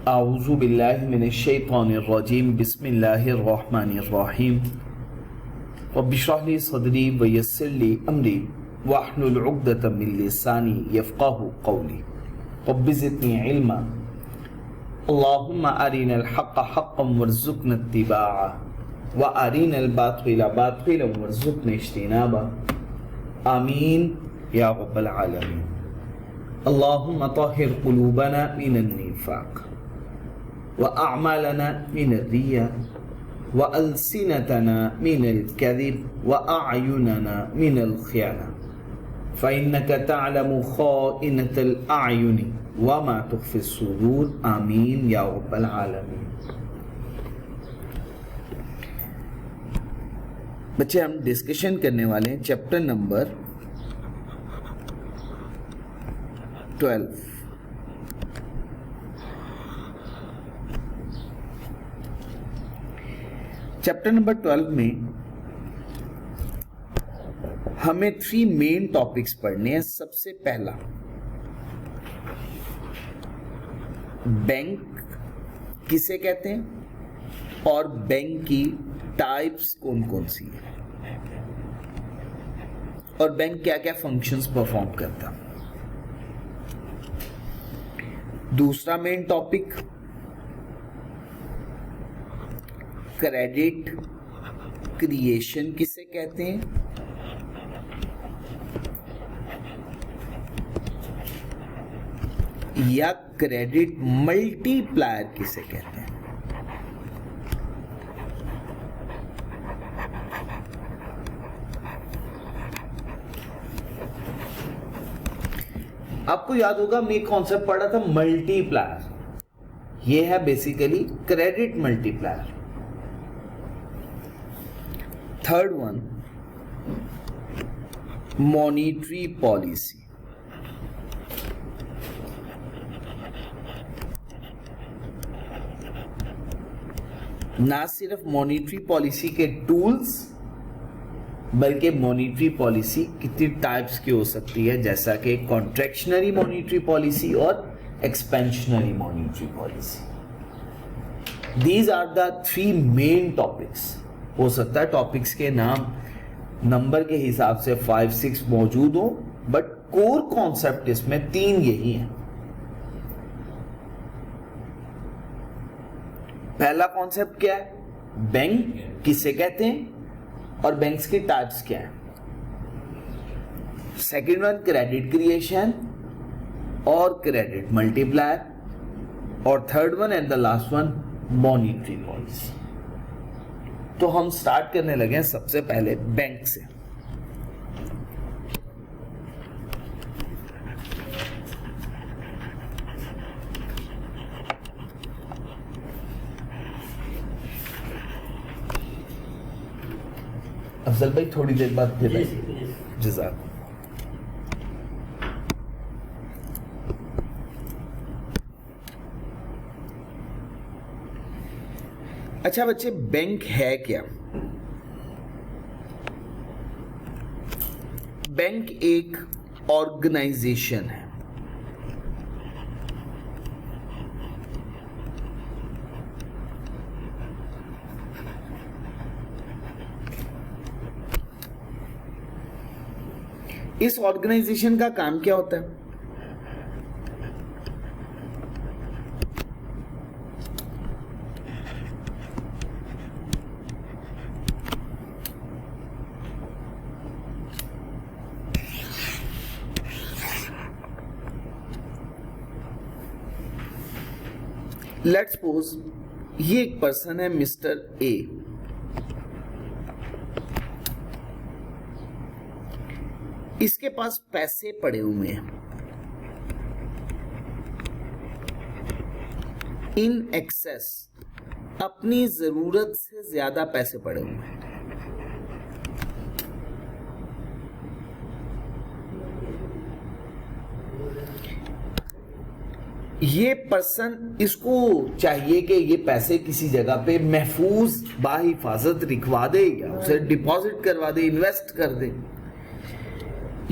आऊज़ु बिल्लाहि मिनश शैतानिर रजीम बिस्मिल्लाहिर रहमानिर रहीम रब्बि इश्रह ली सदरी व यस्सिर ली अमरी वहलुल उक़दतम मिन लिसानी यफ़क़हू क़ौली रब्बि ज़िदनी इल्मा अल्लाहुम्मा अरिनल हक़्क़ हक़्क़न वरज़ुक़ना इत्तिबाअ व अरिनल बातिला बातिलन वरज़ुक़ना इज्तिनाबा आमीन या रब्बल आलमीन। अल्लाहुम्मा तहिर क़ुलूबना मिनन निफ़ाक़ व अअमालना मिनर रिया व अलसिनतना मिनल कज़िब व अअयुनना मिनल ख़ियाना फ़इन्नका तअलमु ख़ाइनतल अअयुनि व मा तुख़फ़िस सुदूर आमीन या रब्बल आलमीन। बच्चे, हम डिस्कशन करने वाले हैं चैप्टर नंबर 12। चैप्टर नंबर 12 में हमें 3 मेन टॉपिक्स पढ़ने हैं। सबसे पहला, बैंक किसे कहते हैं और बैंक की टाइप्स कौन कौन सी है और बैंक क्या क्या फंक्शंस परफॉर्म करता है। दूसरा मेन टॉपिक, क्रेडिट क्रिएशन किसे कहते हैं या क्रेडिट मल्टीप्लायर किसे कहते हैं। आपको याद होगा हमने एक कॉन्सेप्ट पढ़ा था मल्टीप्लायर। ये है basically credit multiplier. Third one, monetary policy. ना सिर्फ मॉनिटरी पॉलिसी के टूल्स बल्कि मॉनिटरी पॉलिसी कितनी टाइप्स की हो सकती है, जैसा कि कॉन्ट्रैक्शनरी मॉनिटरी पॉलिसी और expansionary monetary policy. These are the 3 main topics. हो सकता है टॉपिक्स के नाम नंबर के हिसाब से 5-6 मौजूद हो, बट कोर कॉन्सेप्ट इसमें 3 यही है। पहला कॉन्सेप्ट क्या है, बैंक किसे कहते हैं और बैंक्स की टाइप्स क्या है। सेकेंड वन, क्रेडिट क्रिएशन और क्रेडिट मल्टीप्लायर। और third one and the last one, monetary policy. तो हम स्टार्ट करने लगे हैं सबसे पहले बैंक से। अफजल भाई थोड़ी देर बाद फिर जज़ाक। अच्छा बच्चे, बैंक है क्या? बैंक एक ऑर्गेनाइजेशन है। इस ऑर्गेनाइजेशन का काम क्या होता है? लेट्स सपोज ये एक पर्सन है मिस्टर ए। इसके पास पैसे पड़े हुए हैं इन एक्सेस, अपनी जरूरत से ज्यादा पैसे पड़े हुए हैं। ये पर्सन, इसको चाहिए कि ये पैसे किसी जगह पे महफूज बाहिफाजत रखवा दे या उसे डिपॉजिट करवा दे, इन्वेस्ट कर दे।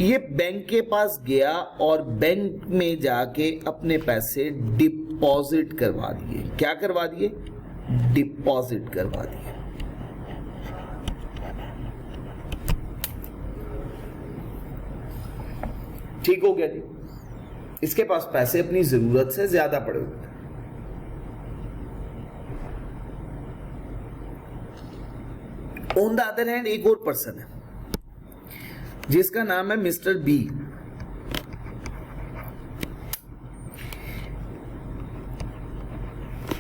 ये बैंक के पास गया और बैंक में जाके अपने पैसे डिपॉजिट करवा दिए। क्या करवा दिए? डिपॉजिट करवा दिए। ठीक हो गया जी। इसके पास पैसे अपनी जरूरत से ज्यादा पड़े हुए थे। ऑन द अदर हैंड एक और पर्सन है जिसका नाम है मिस्टर बी।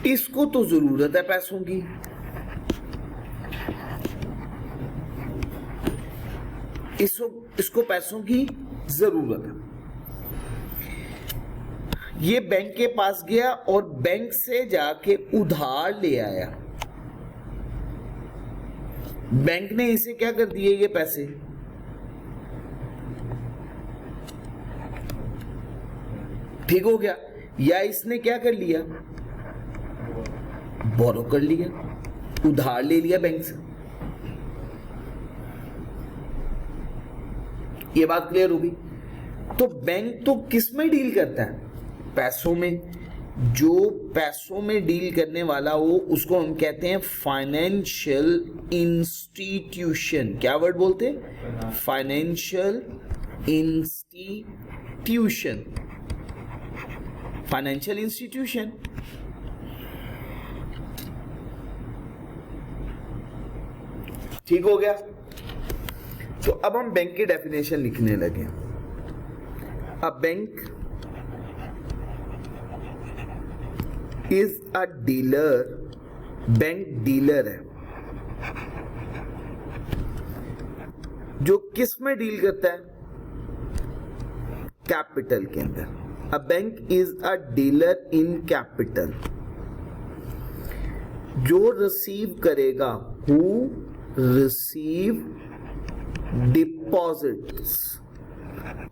इसको तो जरूरत है पैसों की, इसको पैसों की जरूरत है। ये बैंक के पास गया और बैंक से जाके उधार ले आया। बैंक ने इसे क्या कर दिए? ये पैसे ठीक हो गया। या इसने क्या कर लिया? बोरो कर लिया, उधार ले लिया बैंक से। ये बात क्लियर होगी। तो बैंक तो किस में डील करता है? पैसों में। जो पैसों में डील करने वाला हो उसको हम कहते हैं फाइनेंशियल इंस्टीट्यूशन। क्या वर्ड बोलते हैं? Financial institution. Financial institution. ठीक हो गया। तो अब हम बैंक की डेफिनेशन लिखने लगे। अब bank is a dealer. Bank dealer है जो किस में डील करता है? कैपिटल के अंदर। अ bank is a dealer in capital. जो रिसीव करेगा, who receive deposits.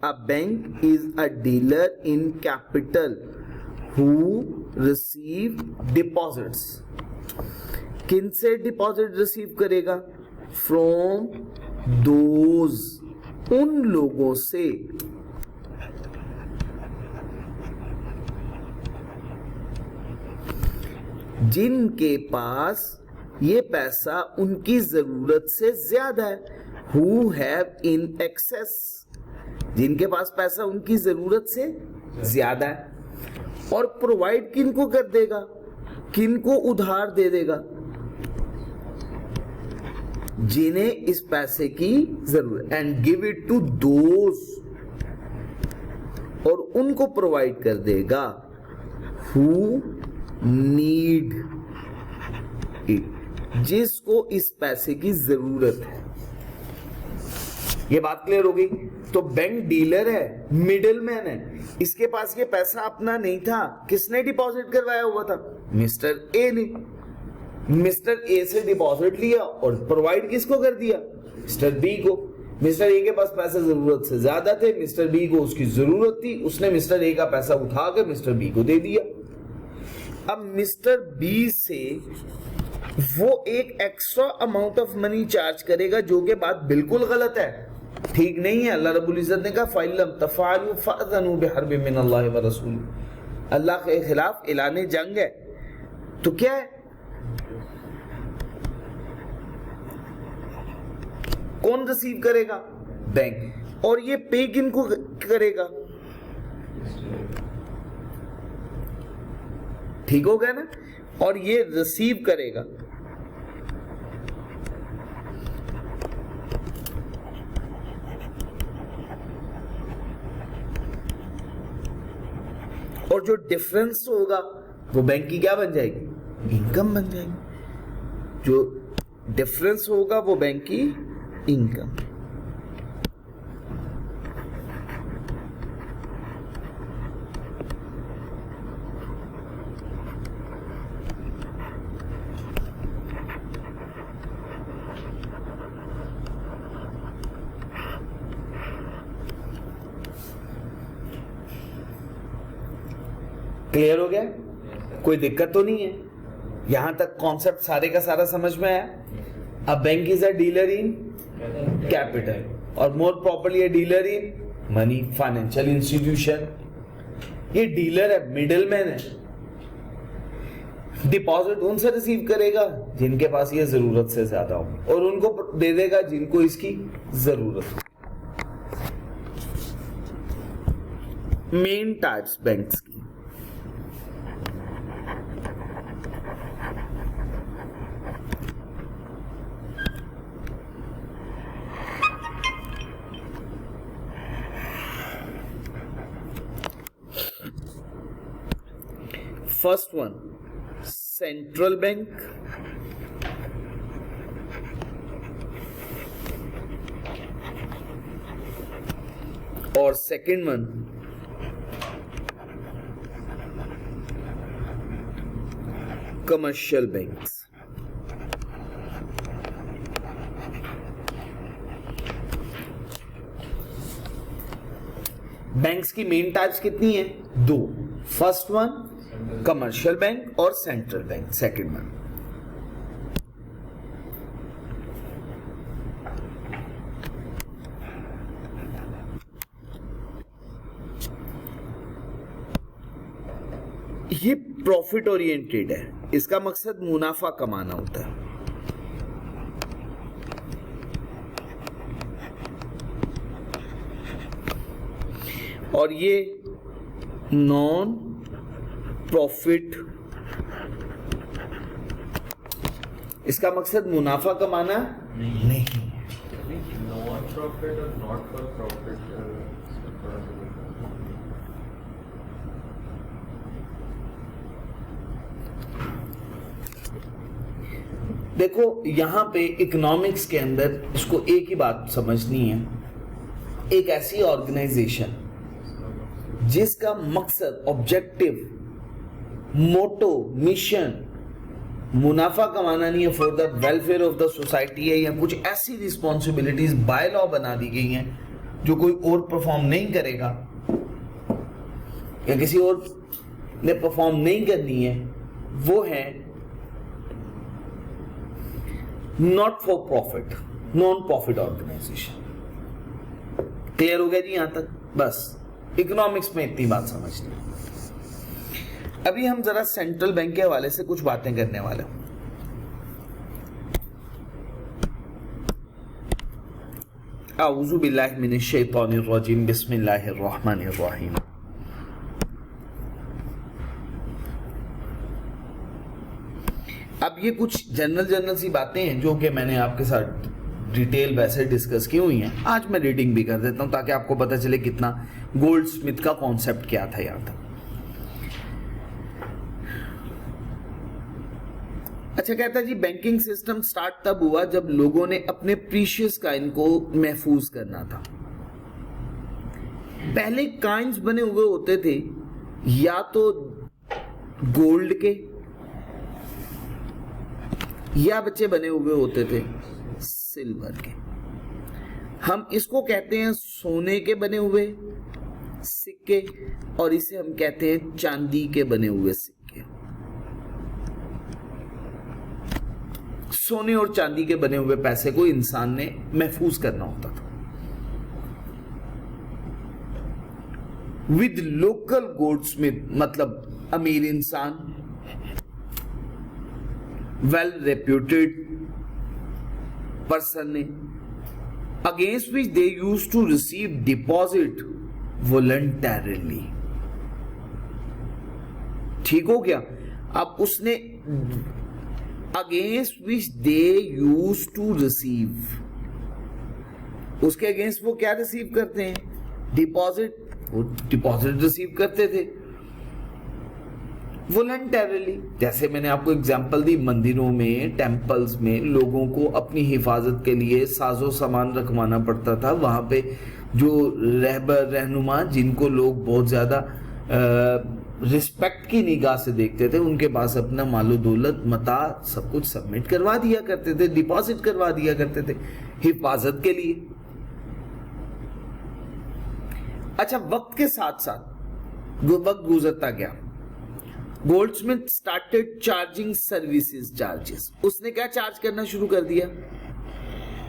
A bank is a dealer in capital who receive deposits. किन से डिपॉजिट रिसीव करेगा? फ्रॉम दोज, उन लोगों से जिनके पास ये पैसा उनकी जरूरत से ज्यादा है। हु हैव इन एक्सेस, जिनके पास पैसा उनकी जरूरत से ज्यादा है। और प्रोवाइड किनको कर देगा? किनको उधार दे देगा? जिन्हें इस पैसे की जरूरत। And give it to those, और उनको प्रोवाइड कर देगा हु नीड इट, जिसको इस पैसे की जरूरत है। ये बात क्लियर हो गई। तो बैंक डीलर है, मिडिलमैन है। इसके पास ये पैसा अपना नहीं था। किसने डिपॉजिट करवाया हुआ था? मिस्टर ए ने। मिस्टर ए से डिपॉजिट लिया और प्रोवाइड किसको कर दिया? मिस्टर बी को। मिस्टर ए के पास पैसे जरूरत से ज्यादा थे, मिस्टर बी को उसकी जरूरत थी, उसने मिस्टर ए का पैसा उठाकर मिस्टर बी को दे दिया। अब मिस्टर बी से वो एक extra amount of money charge करेगा, जो के बात बिल्कुल गलत है, ठीक नहीं है। अल्लाह रब्बुल इज्जत ने कहा फ़इल्लम तफ़अलू फ़अज़नु बिहर्बिन मिनल्लाहि व रसूलिही। अल्लाह के खिलाफ ऐलान जंग है। तो क्या है? कौन रिसीव करेगा? बैंक। और ये पे किनको करेगा? ठीक हो गया ना। और ये रिसीव करेगा। और जो डिफरेंस होगा वो बैंक की क्या बन जाएगी? इनकम बन जाएगी। जो डिफरेंस होगा वो बैंक की इनकम। क्लियर हो गया? कोई दिक्कत तो नहीं है? यहां तक कॉन्सेप्ट सारे का सारा समझ में आया? A bank is a dealer in capital और more properly a dealer in money, financial institution. ये डीलर है, मिडलमैन है, डिपॉजिट उनसे रिसीव करेगा जिनके पास ये जरूरत से ज्यादा हो और उनको दे देगा जिनको इसकी जरूरत हो। मेन टाइप्स बैंक्स की, फर्स्ट वन सेंट्रल बैंक, और second one commercial banks. Banks की मेन टाइप्स कितनी है? दो। फर्स्ट वन कमर्शियल बैंक और सेंट्रल बैंक सेकंड वन। ये प्रॉफिट ओरिएंटेड है, इसका मकसद मुनाफा कमाना होता है। और ये नॉन प्रॉफिट, इसका मकसद मुनाफा कमाना नहीं। नॉन प्रॉफिट और नॉट फॉर प्रॉफिट देखो, यहां पे इकोनॉमिक्स के अंदर इसको एक ही बात समझनी है, एक ऐसी ऑर्गेनाइजेशन जिसका मकसद, ऑब्जेक्टिव, मोटो, मिशन मुनाफा कमाना नहीं है, for the welfare of the society है, या कुछ ऐसी रिस्पॉन्सिबिलिटीज बाय लॉ बना दी गई हैं जो कोई और परफॉर्म नहीं करेगा या किसी और ने परफॉर्म नहीं करनी है, वो है not for profit, non profit organisation. Clear हो गया जी? यहां तक बस इकोनॉमिक्स में इतनी बात समझनी। अभी हम जरा सेंट्रल बैंक के हवाले से कुछ बातें करने वाले हैं। आऊज़ु बिल्लाहि मिनश शैतानिर रजीम, बिस्मिल्लाहिर रहमानिर रहीम। अब ये कुछ जनरल सी बातें हैं जो कि मैंने आपके साथ डिटेल वैसे डिस्कस की हुई हैं। आज मैं रीडिंग भी कर देता हूं ताकि आपको पता चले कितना गोल्ड स्मिथ का कॉन्सेप्ट क्या था यहां तक। अच्छा, कहता है जी बैंकिंग सिस्टम स्टार्ट तब हुआ जब लोगों ने अपने प्रीशियस कॉइन को महफूज करना था। पहले कॉइन्स बने हुए होते थे या तो गोल्ड के या बच्चे बने हुए होते थे सिल्वर के। हम इसको कहते हैं सोने के बने हुए सिक्के और इसे हम कहते हैं चांदी के बने हुए सिक्के। सोने और चांदी के बने हुए पैसे को इंसान ने महफूज करना होता था। विद लोकल गोल्डस्मिथ मतलब अमीर इंसान, वेल रेप्यूटेड पर्सन ने, against which they used to receive deposit voluntarily. ठीक हो गया? अब उसने against which they used to receive, उसके अगेंस्ट वो क्या रिसीव करते हैं? डिपॉजिट। वो डिपॉजिट रिसीव करते थे वॉलंटरली। जैसे मैंने आपको एग्जांपल दी, मंदिरों में, टेम्पल्स में लोगों को अपनी हिफाजत के लिए साजो सामान रखवाना पड़ता था। वहां पे जो रहबर रहनुमा जिनको लोग बहुत ज्यादा रिस्पेक्ट की निगाह से देखते थे, उनके पास अपना मालो दौलत, मता सब कुछ सबमिट करवा दिया करते थे, डिपॉजिट करवा दिया करते थे हिफाजत के लिए। अच्छा, वक्त के साथ साथ वक्त गुजरता गया, Goldsmith started charging services charges. उसने क्या चार्ज करना शुरू कर दिया?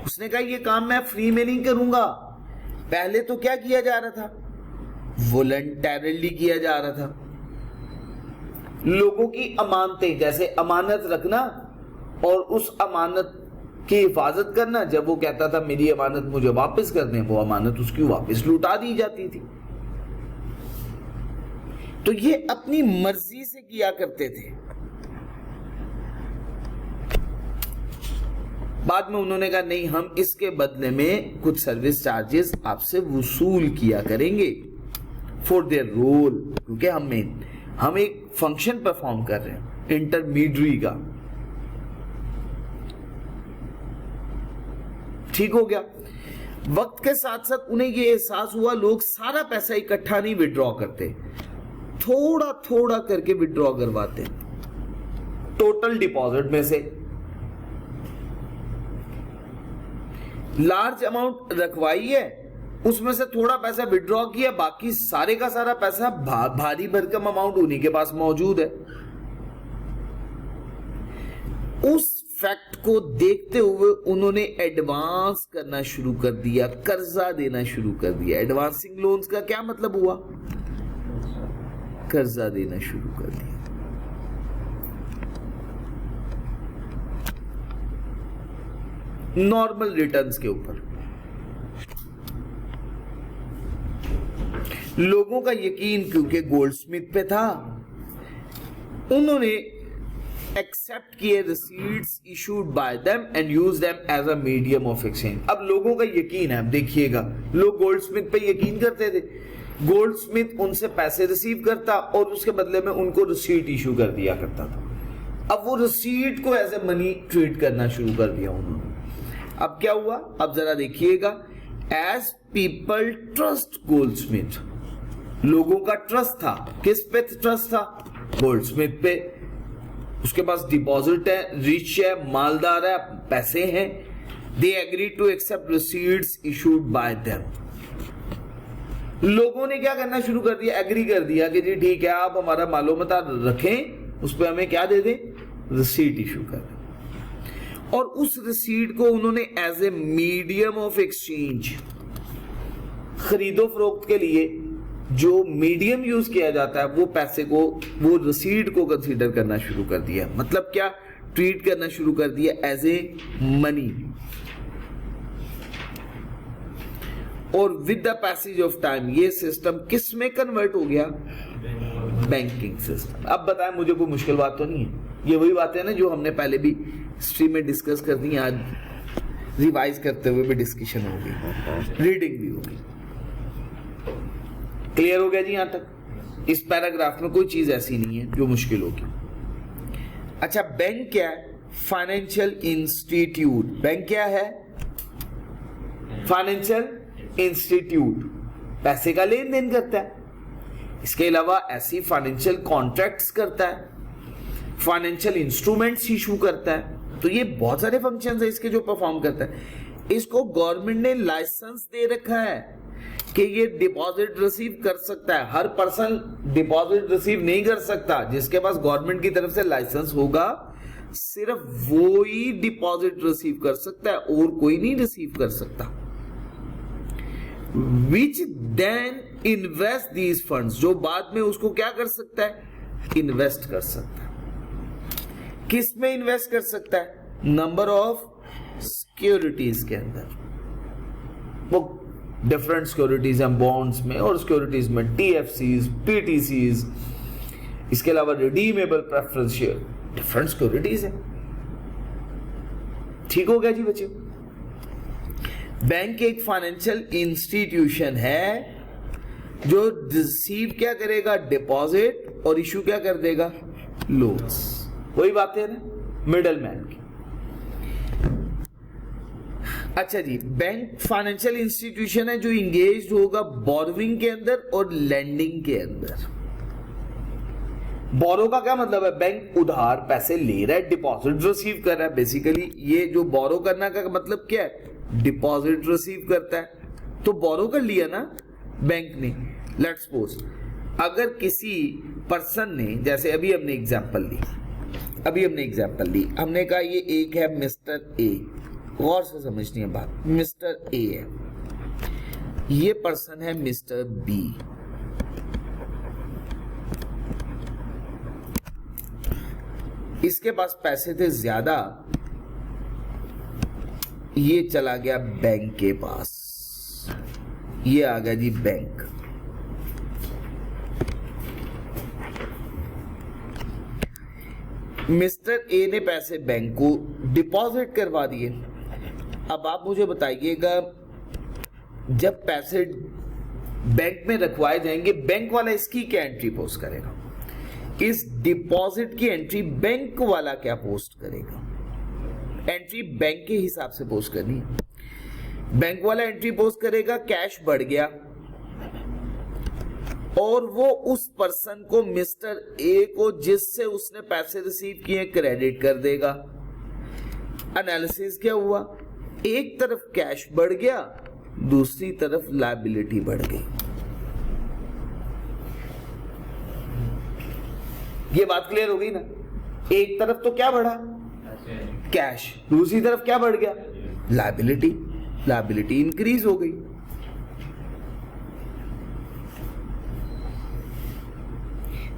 उसने कहा ये काम मैं फ्री में नहीं करूंगा। पहले तो क्या किया जा रहा था, वॉलंटरली किया जा रहा था। लोगों की अमानतें, जैसे अमानत रखना और उस अमानत की हिफाजत करना, जब वो कहता था मेरी अमानत मुझे वापस कर दें, वो अमानत उसकी वापस लुटा दी जाती थी। तो ये अपनी मर्जी से किया करते थे। बाद में उन्होंने कहा नहीं, हम इसके बदले में कुछ सर्विस चार्जेस आपसे वसूल किया करेंगे फॉर देयर रोल, क्योंकि हम एक फंक्शन परफॉर्म कर रहे हैं इंटरमीडियरी का। ठीक हो गया। वक्त के साथ साथ उन्हें यह एहसास हुआ लोग सारा पैसा इकट्ठा नहीं विड्रॉ करते, थोड़ा थोड़ा करके विड्रॉ करवाते। टोटल डिपॉजिट में से लार्ज अमाउंट रखवाई है, उसमें से थोड़ा पैसा विड्रॉ किया, बाकी सारे का सारा पैसा भारी भरकम अमाउंट उन्हीं के पास मौजूद है। उस फैक्ट को देखते हुए उन्होंने एडवांस करना शुरू कर दिया, कर्जा देना शुरू कर दिया। एडवांसिंग लोन्स का क्या मतलब हुआ, कर्जा देना शुरू कर दिया। नॉर्मल रिटर्न्स के ऊपर लोगों का यकीन क्योंकि गोल्डस्मिथ पे था, उन्होंने एक्सेप्ट किए receipts issued by them and use them as a medium of exchange. अब लोगों का यकीन है, अब देखिएगा, लोग गोल्डस्मिथ पे यकीन करते थे, गोल्डस्मिथ उनसे पैसे रिसीव करता और उसके बदले में उनको रिसीट इशू कर दिया करता था। अब वो रिसीट को एज ए मनी ट्रीट करना शुरू कर दिया उन्होंने। अब क्या हुआ, अब जरा देखिएगा, एज पीपल ट्रस्ट गोल्डस्मिथ, लोगों का ट्रस्ट था, किस पे ट्रस्ट था, गोल्डस्मिथ पे। उसके पास डिपॉजिट है, रिच है, मालदार है, पैसे हैं। They agree to accept receipts issued by them. लोगों ने क्या करना शुरू कर दिया, एग्री कर दिया कि जी ठीक है, आप हमारा मालो मता रखें, उस पर हमें क्या दे दें, रिसीट इशू कर दें। और उस रिसीट को उन्होंने as a medium of exchange, खरीदो फरोख्त के लिए जो मीडियम यूज किया जाता है, वो पैसे को, वो रिसीट को कंसीडर करना शुरू कर दिया। मतलब क्या, ट्रीट करना शुरू कर दिया एज ए मनी। और with the passage of time ये सिस्टम किस में कन्वर्ट हो गया, बैंकिंग सिस्टम। अब बताएं, मुझे कोई मुश्किल बात तो नहीं है, ये वही बातें ना जो हमने पहले भी हिस्ट्री में डिस्कस कर दी, आज रिवाइज करते हुए भी डिस्कशन होगी, रीडिंग भी होगी। क्लियर हो गया जी यहां तक? इस पैराग्राफ में कोई चीज ऐसी नहीं है जो मुश्किल होगी। अच्छा, बैंक क्या है, फाइनेंशियल इंस्टीट्यूट। बैंक क्या है, फाइनेंशियल इंस्टीट्यूट, पैसे का लेन देन करता है। इसके अलावा ऐसी फाइनेंशियल कॉन्ट्रैक्ट्स करता है, फाइनेंशियल इंस्ट्रूमेंट्स इशू करता है। तो ये बहुत सारे फंक्शंस है इसके जो परफॉर्म करता है। इसको गवर्नमेंट ने लाइसेंस दे रखा है कि ये डिपॉजिट रिसीव कर सकता है। हर पर्सन डिपॉजिट रिसीव नहीं कर सकता। जिसके पास गवर्नमेंट की तरफ से लाइसेंस होगा सिर्फ वो ही डिपॉजिट रिसीव कर सकता है, और कोई नहीं रिसीव कर सकता। Which then invest these funds, जो बाद में उसको क्या कर सकता है, इन्वेस्ट कर सकता है। किस में इन्वेस्ट कर सकता है, नंबर ऑफ सिक्योरिटीज के अंदर। वो डिफरेंट सिक्योरिटीज हैं, बॉन्ड्स में और सिक्योरिटीज में, टीएफसीज, पीटीसीज, इसके अलावा redeemable preference share, different securities है। ठीक हो गया जी बच्चों? बैंक एक फाइनेंशियल इंस्टीट्यूशन है जो रिसीव क्या करेगा, डिपॉजिट, और इशू क्या कर देगा, लोन्स। वही बात है ना मिडलमैन की। अच्छा जी, बैंक फाइनेंशियल इंस्टीट्यूशन है जो इंगेज होगा बोरोविंग के अंदर और लेंडिंग के अंदर। बोरो का क्या मतलब है, बैंक उधार पैसे ले रहा है, डिपॉजिट रिसीव कर रहा है। बेसिकली ये जो बोरो करना का मतलब क्या है, डिपॉजिट रिसीव करता है। तो बोरो कर लिया ना बैंक ने। लेट्स सपोज अगर किसी पर्सन ने, जैसे अभी हमने एग्जांपल ली, हमने कहा ये एक है मिस्टर ए, गौर से समझनी है बात। मिस्टर ए है, ये पर्सन है मिस्टर बी। इसके पास पैसे थे ज्यादा, ये चला गया बैंक के पास, ये आ गया जी बैंक। मिस्टर ए ने पैसे बैंक को डिपॉजिट करवा दिए। अब आप मुझे बताइएगा, जब पैसे बैंक में रखवाए जाएंगे, बैंक वाला इसकी क्या एंट्री पोस्ट करेगा? इस डिपॉजिट की एंट्री बैंक वाला क्या पोस्ट करेगा? एंट्री बैंक के हिसाब से पोस्ट करनी है। बैंक वाला एंट्री पोस्ट करेगा कैश बढ़ गया, और वो उस पर्सन को, मिस्टर ए को, जिससे उसने पैसे रिसीव किए, क्रेडिट कर देगा। एनालिसिस क्या हुआ? एक तरफ कैश बढ़ गया, दूसरी तरफ लायबिलिटी बढ़ गई। ये बात क्लियर हो गई ना? एक तरफ तो क्या बढ़ा? कैश। दूसरी तरफ क्या बढ़ गया? लायबिलिटी। लायबिलिटी इंक्रीज हो गई।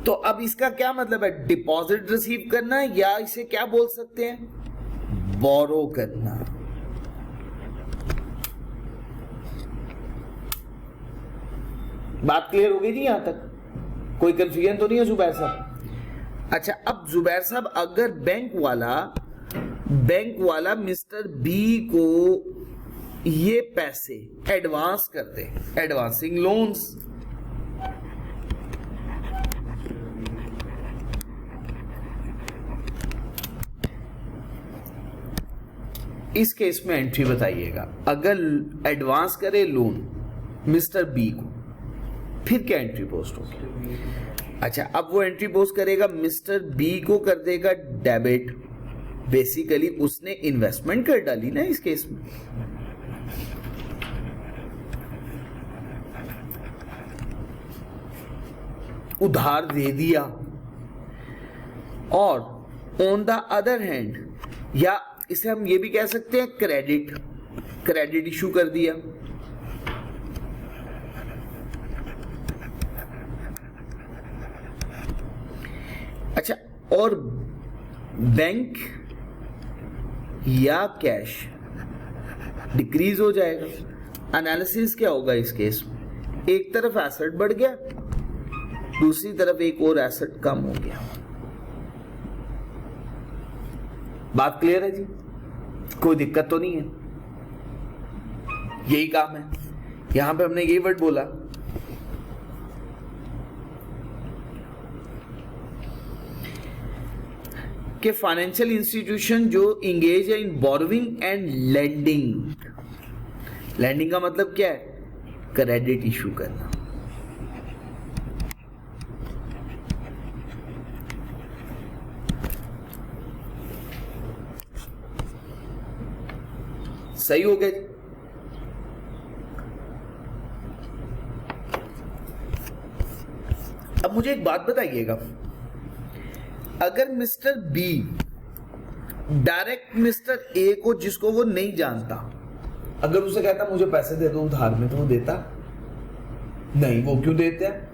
तो अब इसका क्या मतलब है? डिपॉजिट रिसीव करना, या इसे क्या बोल सकते हैं? बोरो करना। बात क्लियर हो गई जी? यहां तक कोई कंफ्यूजन तो नहीं है जुबैर साहब? अच्छा, अब जुबैर साहब, अगर बैंक वाला मिस्टर बी को ये पैसे एडवांस कर दे, एडवांसिंग लोन्स, इस केस में एंट्री बताइएगा। अगर एडवांस करे लोन मिस्टर बी को, फिर क्या एंट्री पोस्ट होगी? अच्छा, अब वो एंट्री पोस्ट करेगा, मिस्टर बी को कर देगा डेबिट। बेसिकली उसने इन्वेस्टमेंट कर डाली ना इस केस में। उधार दे दिया। और ऑन द अदर हैंड, या इसे हम ये भी कह सकते हैं क्रेडिट इशू कर दिया। अच्छा, और बैंक या कैश डिक्रीज हो जाएगा। एनालिसिस क्या होगा इस केस में? एक तरफ एसेट बढ़ गया, दूसरी तरफ एक और एसेट कम हो गया। बात क्लियर है जी? कोई दिक्कत तो नहीं है? यही काम है। यहां पे हमने यही वर्ड बोला, कि फाइनेंशियल इंस्टीट्यूशन जो इंगेज है इन बोरोविंग एंड लेंडिंग। लेंडिंग का मतलब क्या है? क्रेडिट इशू करना। सही हो गया जी? अब मुझे एक बात बताइएगा, अगर mister B direct mister A को, जिसको वो नहीं जानता, अगर उसे कहता मुझे पैसे दे दो उधार में, तो वो देता नहीं। वो क्यों देते हैं?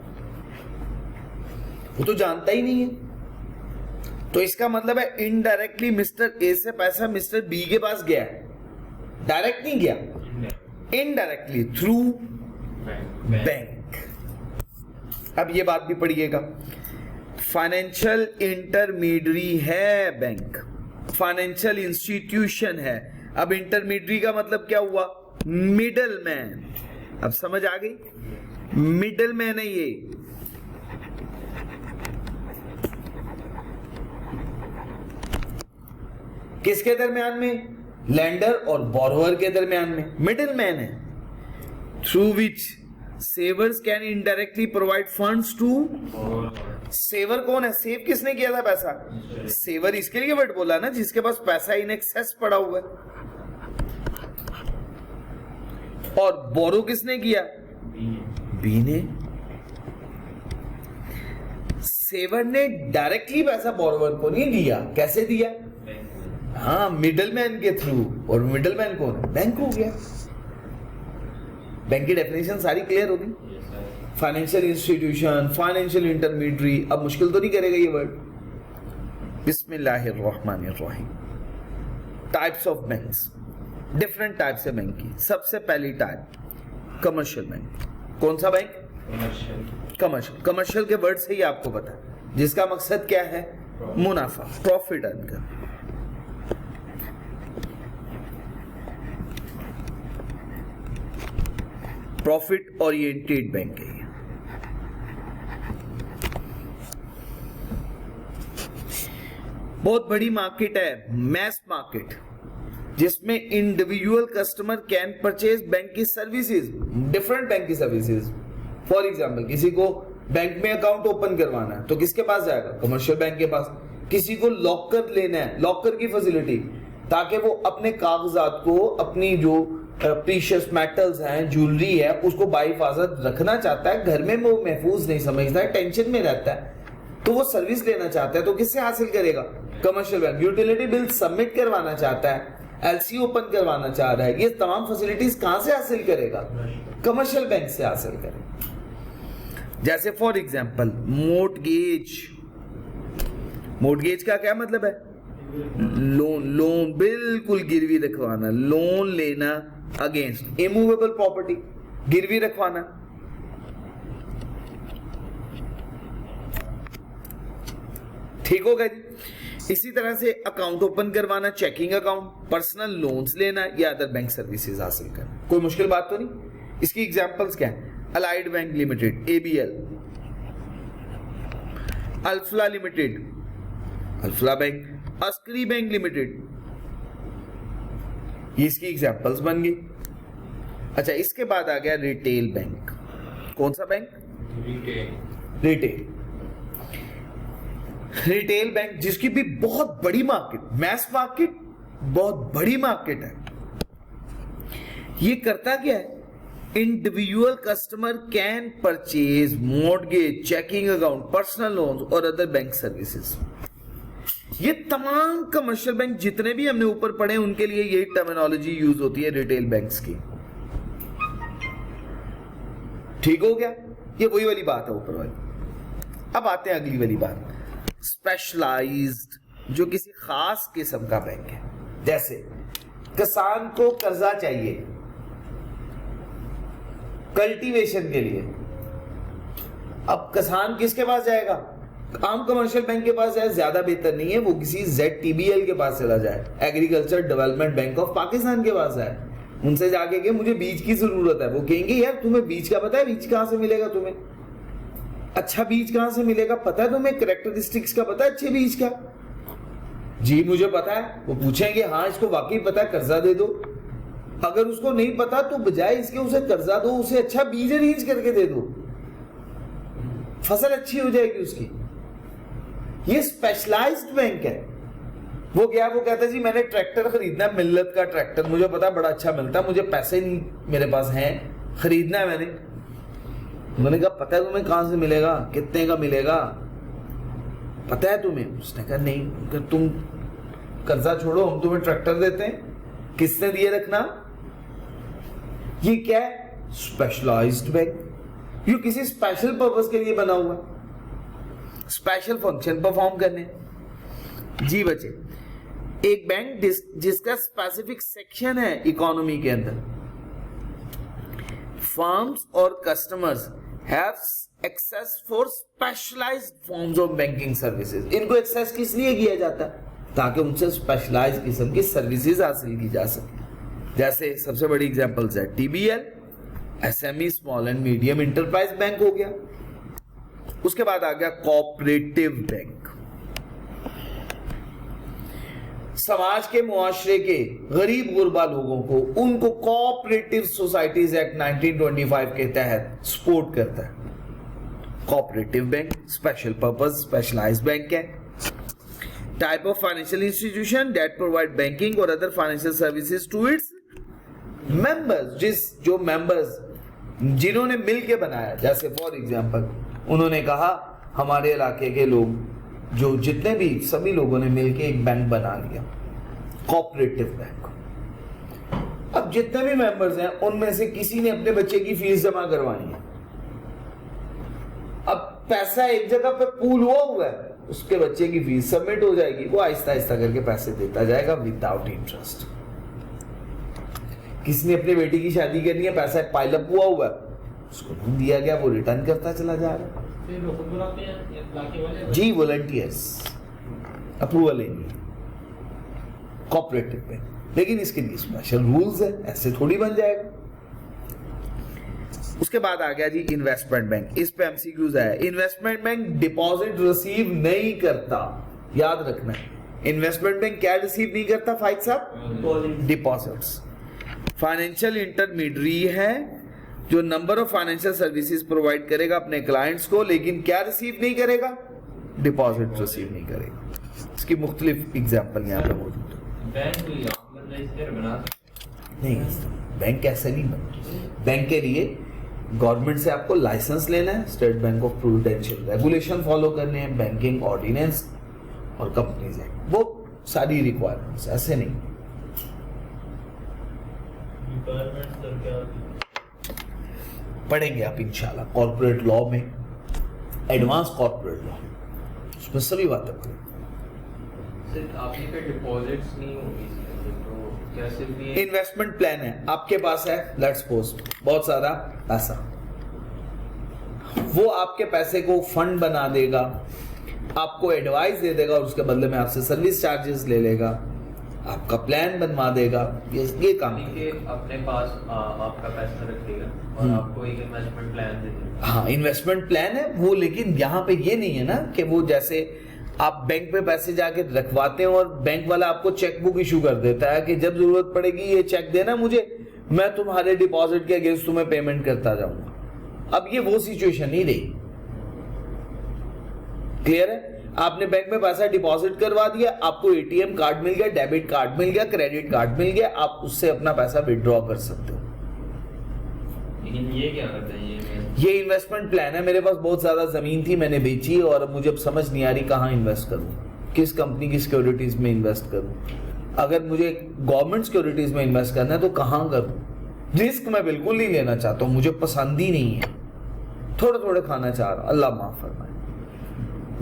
वो तो जानता ही नहीं है। तो इसका मतलब है इनडायरेक्टली मिस्टर ए से पैसा मिस्टर बी के पास गया है, डायरेक्ट नहीं गया, इनडायरेक्टली थ्रू बैंक। अब ये बात भी पढ़िएगा, फाइनेंशियल इंटरमीडियरी है बैंक, फाइनेंशियल इंस्टीट्यूशन है। अब इंटरमीडियरी का मतलब क्या हुआ? Middle man. अब समझ आ गई? मिडल मैन है ये। किसके दरमियान में? लैंडर और बोरोवर के दरमियान में मिडिल मैन है, through which savers can indirectly provide funds to. Saver कौन है? सेव किसने किया था पैसा? सेवर इसके लिए वर्ड बोला ना जिसके पास पैसा इन एक्सेस पड़ा हुआ है। और बोरो किसने किया? बी ने। सेवर ने डायरेक्टली पैसा बोरोवर को नहीं दिया। कैसे दिया? हाँ, मिडलमैन के थ्रू। और मिडलमैन कौन है? बैंक हो गया। बैंक की डेफिनेशन सारी क्लियर होगी। Financial institution, financial intermediary. अब मुश्किल तो नहीं करेगा ये वर्ड। बिस्मिल्लाहिर्रहमानिर्रहीम। Types of banks, different types है बैंक की। सबसे पहली टाइप कमर्शियल बैंक। कौन सा बैंक? कमर्शियल। कमर्शियल के वर्ड से ही आपको पता है, जिसका मकसद क्या है? मुनाफा, प्रॉफिट अर्न करना। प्रॉफिट ओरिएंटेड बैंक है। बहुत बड़ी मार्केट है, मैस मार्केट, जिसमें individual customer can purchase bank की सर्विसेज, डिफरेंट बैंक की सर्विसेज। फॉर एग्जांपल, किसी को बैंक में अकाउंट ओपन करवाना है तो किसके पास जाएगा? कमर्शियल बैंक के पास। किसी को लॉकर लेना है, लॉकर की फैसिलिटी, ताकि वो अपने कागजात को, अपनी जो प्रीशियस मेटल्स हैं, ज्वेलरी है, उसको बाहिफाजत रखना चाहता है, घर में वो महफूज नहीं समझता है, टेंशन में रहता है, तो वो सर्विस लेना चाहता है, तो किससे हासिल करेगा? Commercial bank. Utility bill submit करवाना चाहता है, एलसी ओपन करवाना चाह रहा है, ये तमाम फैसिलिटीज कहां से हासिल करेगा? कमर्शियल बैंक से हासिल करेगा। जैसे फॉर एग्जांपल मोर्टगेज। मोर्टगेज का क्या मतलब है? लोन। लोन बिल्कुल गिरवी रखवाना, लोन लेना अगेंस्ट इमूवेबल प्रॉपर्टी, गिरवी रखवाना। ठीक होगा जी। इसी तरह से अकाउंट ओपन करवाना, चेकिंग अकाउंट, पर्सनल लोन्स लेना या अदर बैंक सर्विसेज हासिल करना। कोई मुश्किल बात तो नहीं। इसकी एग्जांपल्स क्या है? Allied bank limited, ABL, Alfalah limited, Alfalah bank, Askari bank limited, ये इसकी एग्जांपल्स बन गई। अच्छा, इसके बाद आ गया रिटेल बैंक। कौन सा बैंक? रिटेल। रिटेल बैंक, जिसकी भी बहुत बड़ी मार्केट, मैस मार्केट, बहुत बड़ी मार्केट है। ये करता क्या है? Individual customer can purchase mortgage, checking account, personal loans और अदर बैंक सर्विसेज। ये तमाम कमर्शियल बैंक जितने भी हमने ऊपर पढ़े, उनके लिए यही टर्मिनोलॉजी यूज होती है रिटेल बैंक्स की। ठीक हो गया? ये वही वाली बात है ऊपर वाली। अब आते हैं अगली वाली बात, स्पेशलाइज्ड, जो किसी खास किस्म का बैंक है। जैसे किसान को कर्जा चाहिए कल्टीवेशन के लिए, अब किसान किसके पास जाएगा? आम कमर्शियल बैंक के पास जाए, ज्यादा बेहतर नहीं है वो किसी ZTBL के पास चला जाए, agriculture development bank of Pakistan के पास जाए, उनसे जाके कि मुझे बीज की जरूरत है। वो कहेंगे यार तुम्हें बीज का पता है? बीज कहां से मिलेगा तुम्हें? अच्छा बीज कहां से मिलेगा पता है तुम्हें? कैरेक्टरिस्टिक्स का पता है अच्छे बीज का? जी मुझे पता है। वो पूछेंगे हाँ इसको वाकई पता है, कर्जा दे दो। अगर उसको नहीं पता तो बजाय इसके उसे कर्जा दो, उसे अच्छा बीज अरेंज करके दे दो, फसल अच्छी हो जाएगी उसकी। ये स्पेशलाइज्ड बैंक है। वो क्या, वो कहता है जी मैंने ट्रैक्टर खरीदना है, मिल्लत का ट्रैक्टर, मुझे पता बड़ा अच्छा मिलता है, मुझे पैसे नहीं मेरे पास हैं, खरीदना है मैंने। उन्होंने कहा पता है तुम्हें कहां से मिलेगा, कितने का मिलेगा, पता है तुम्हें? उसने कहा नहीं, तुम कर्जा छोड़ो, हम तुम्हें ट्रैक्टर देते हैं, किसने दिए रखना। ये क्या है? Specialised bank. ये किसी स्पेशल पर्पस के लिए बना हुआ है, स्पेशल फंक्शन परफॉर्म करने। जी बच्चे, एक बैंक जिसका स्पेसिफिक सेक्शन है इकोनॉमी के अंदर, फर्म्स और customers have access for specialised forms of banking services. इनको एक्सेस किस लिए किया जाता है? ताकि उनसे स्पेशलाइज्ड किस्म की सर्विसेज हासिल की जा सके। जैसे सबसे बड़ी एग्जांपल्स है TBL, SME small and medium enterprise bank हो गया। उसके बाद आ गया कोऑपरेटिव बैंक। समाज के, मुआशरे के गरीब गुरबा लोगों को, उनको कोऑपरेटिव सोसाइटीज एक्ट 1925 के तहत सपोर्ट करता है। Cooperative bank special purpose specialised bank है। Type of financial institution that provide banking और other financial services to its members. जो मेंबर्स जिन्होंने मिल के बनाया, जैसे फॉर एग्जांपल उन्होंने कहा हमारे इलाके के लोग, जो जितने भी सभी लोगों ने मिलके एक बैंक बना लिया, कोऑपरेटिव बैंक। अब जितने भी मेंबर्स हैं उनमें से किसी ने अपने बच्चे की फीस जमा करवानी है। अब पैसा एक जगह पे पूल हुआ है, उसके बच्चे की फीस सबमिट हो जाएगी, वो आहिस्ता आहिस्ता करके पैसे देता जाएगा विदाउट इंटरेस्ट। किसी ने अपनी बेटी की शादी करनी है, पैसा पाइलअप हुआ है, उसको लोन दिया गया, वो रिटर्न करता चला जा रहा है। जी वॉलंटियर्स अप्रूवल लेंगे कोऑपरेटिव बैंक, लेकिन इसके लिए स्पेशल रूल्स है, ऐसे थोड़ी बन जाएगा। उसके बाद आ गया जी इन्वेस्टमेंट बैंक। इस पे एमसीक्यूज है। इन्वेस्टमेंट बैंक डिपॉजिट रिसीव नहीं करता, याद रखना है। इन्वेस्टमेंट बैंक क्या रिसीव नहीं करता फाइक साहब? डिपॉजिट्स। फाइनेंशियल इंटरमीडियरी है जो number of financial services provide करेगा अपने क्लाइंट्स को, लेकिन क्या रिसीव नहीं करेगा? डिपॉजिट रिसीव नहीं करेगा। इसकी मुख्तलिफ एग्जाम्पल यहाँ पे मौजूद है। नहीं, बैंक ऐसे नहीं बनता। बैंक के लिए गवर्नमेंट से आपको लाइसेंस लेना है, state bank of prudential regulation follow करने हैं, बैंकिंग ऑर्डिनेंस और कंपनीज एक्ट, वो सारी रिक्वायरमेंट्स, ऐसे नहीं। पढ़ेंगे आप इंशाल्लाह कॉर्पोरेट लॉ में, एडवांस कॉर्पोरेट लॉ, उसमें सभी बातें पढ़ेंगे। आपने पे डिपॉजिट्स नहीं होगी तो क्या सिर्फ ये इन्वेस्टमेंट प्लान है आपके पास है, लेट्स सपोज बहुत सारा पैसा, वो आपके पैसे को फंड बना देगा, आपको एडवाइस दे देगा और उसके बदले में आपसे सर्विस चार्जेस ले लेगा, आपका प्लान बनवा देगा, ये काम के अपने पास आपका पैसा रखेगा और आपको एक इन्वेस्टमेंट प्लान दे देगा। हाँ, इन्वेस्टमेंट प्लान है वो, लेकिन यहाँ पे ये नहीं है ना कि वो जैसे आप बैंक पे पैसे जाके रखवाते हैं और बैंक वाला आपको चेक बुक इशू कर देता है कि जब जरूरत पड़ेगी ये चेक देना मुझे, मैं तुम्हारे डिपॉजिट के अगेंस्ट तुम्हें पेमेंट करता जाऊंगा। अब ये वो सिचुएशन नहीं रही। क्लियर है? आपने बैंक में पैसा डिपॉजिट करवा दिया, आपको एटीएम कार्ड मिल गया, डेबिट कार्ड मिल गया, क्रेडिट कार्ड मिल गया, आप उससे अपना पैसा विड्रॉ कर सकते हो। लेकिन ये क्या करता है? ये इन्वेस्टमेंट प्लान है। मेरे पास बहुत ज्यादा जमीन थी, मैंने बेची और अब मुझे समझ नहीं आ रही कहाँ इन्वेस्ट करूं, किस कंपनी की सिक्योरिटीज में इन्वेस्ट करूं। अगर मुझे गवर्नमेंट सिक्योरिटीज में इन्वेस्ट करना है तो कहाँ करूं? रिस्क मैं बिल्कुल नहीं लेना चाहता हूं, मुझे पसंद ही नहीं है, थोड़े थोड़े खाना चाह रहा हूं, अल्लाह माफ फरमाए।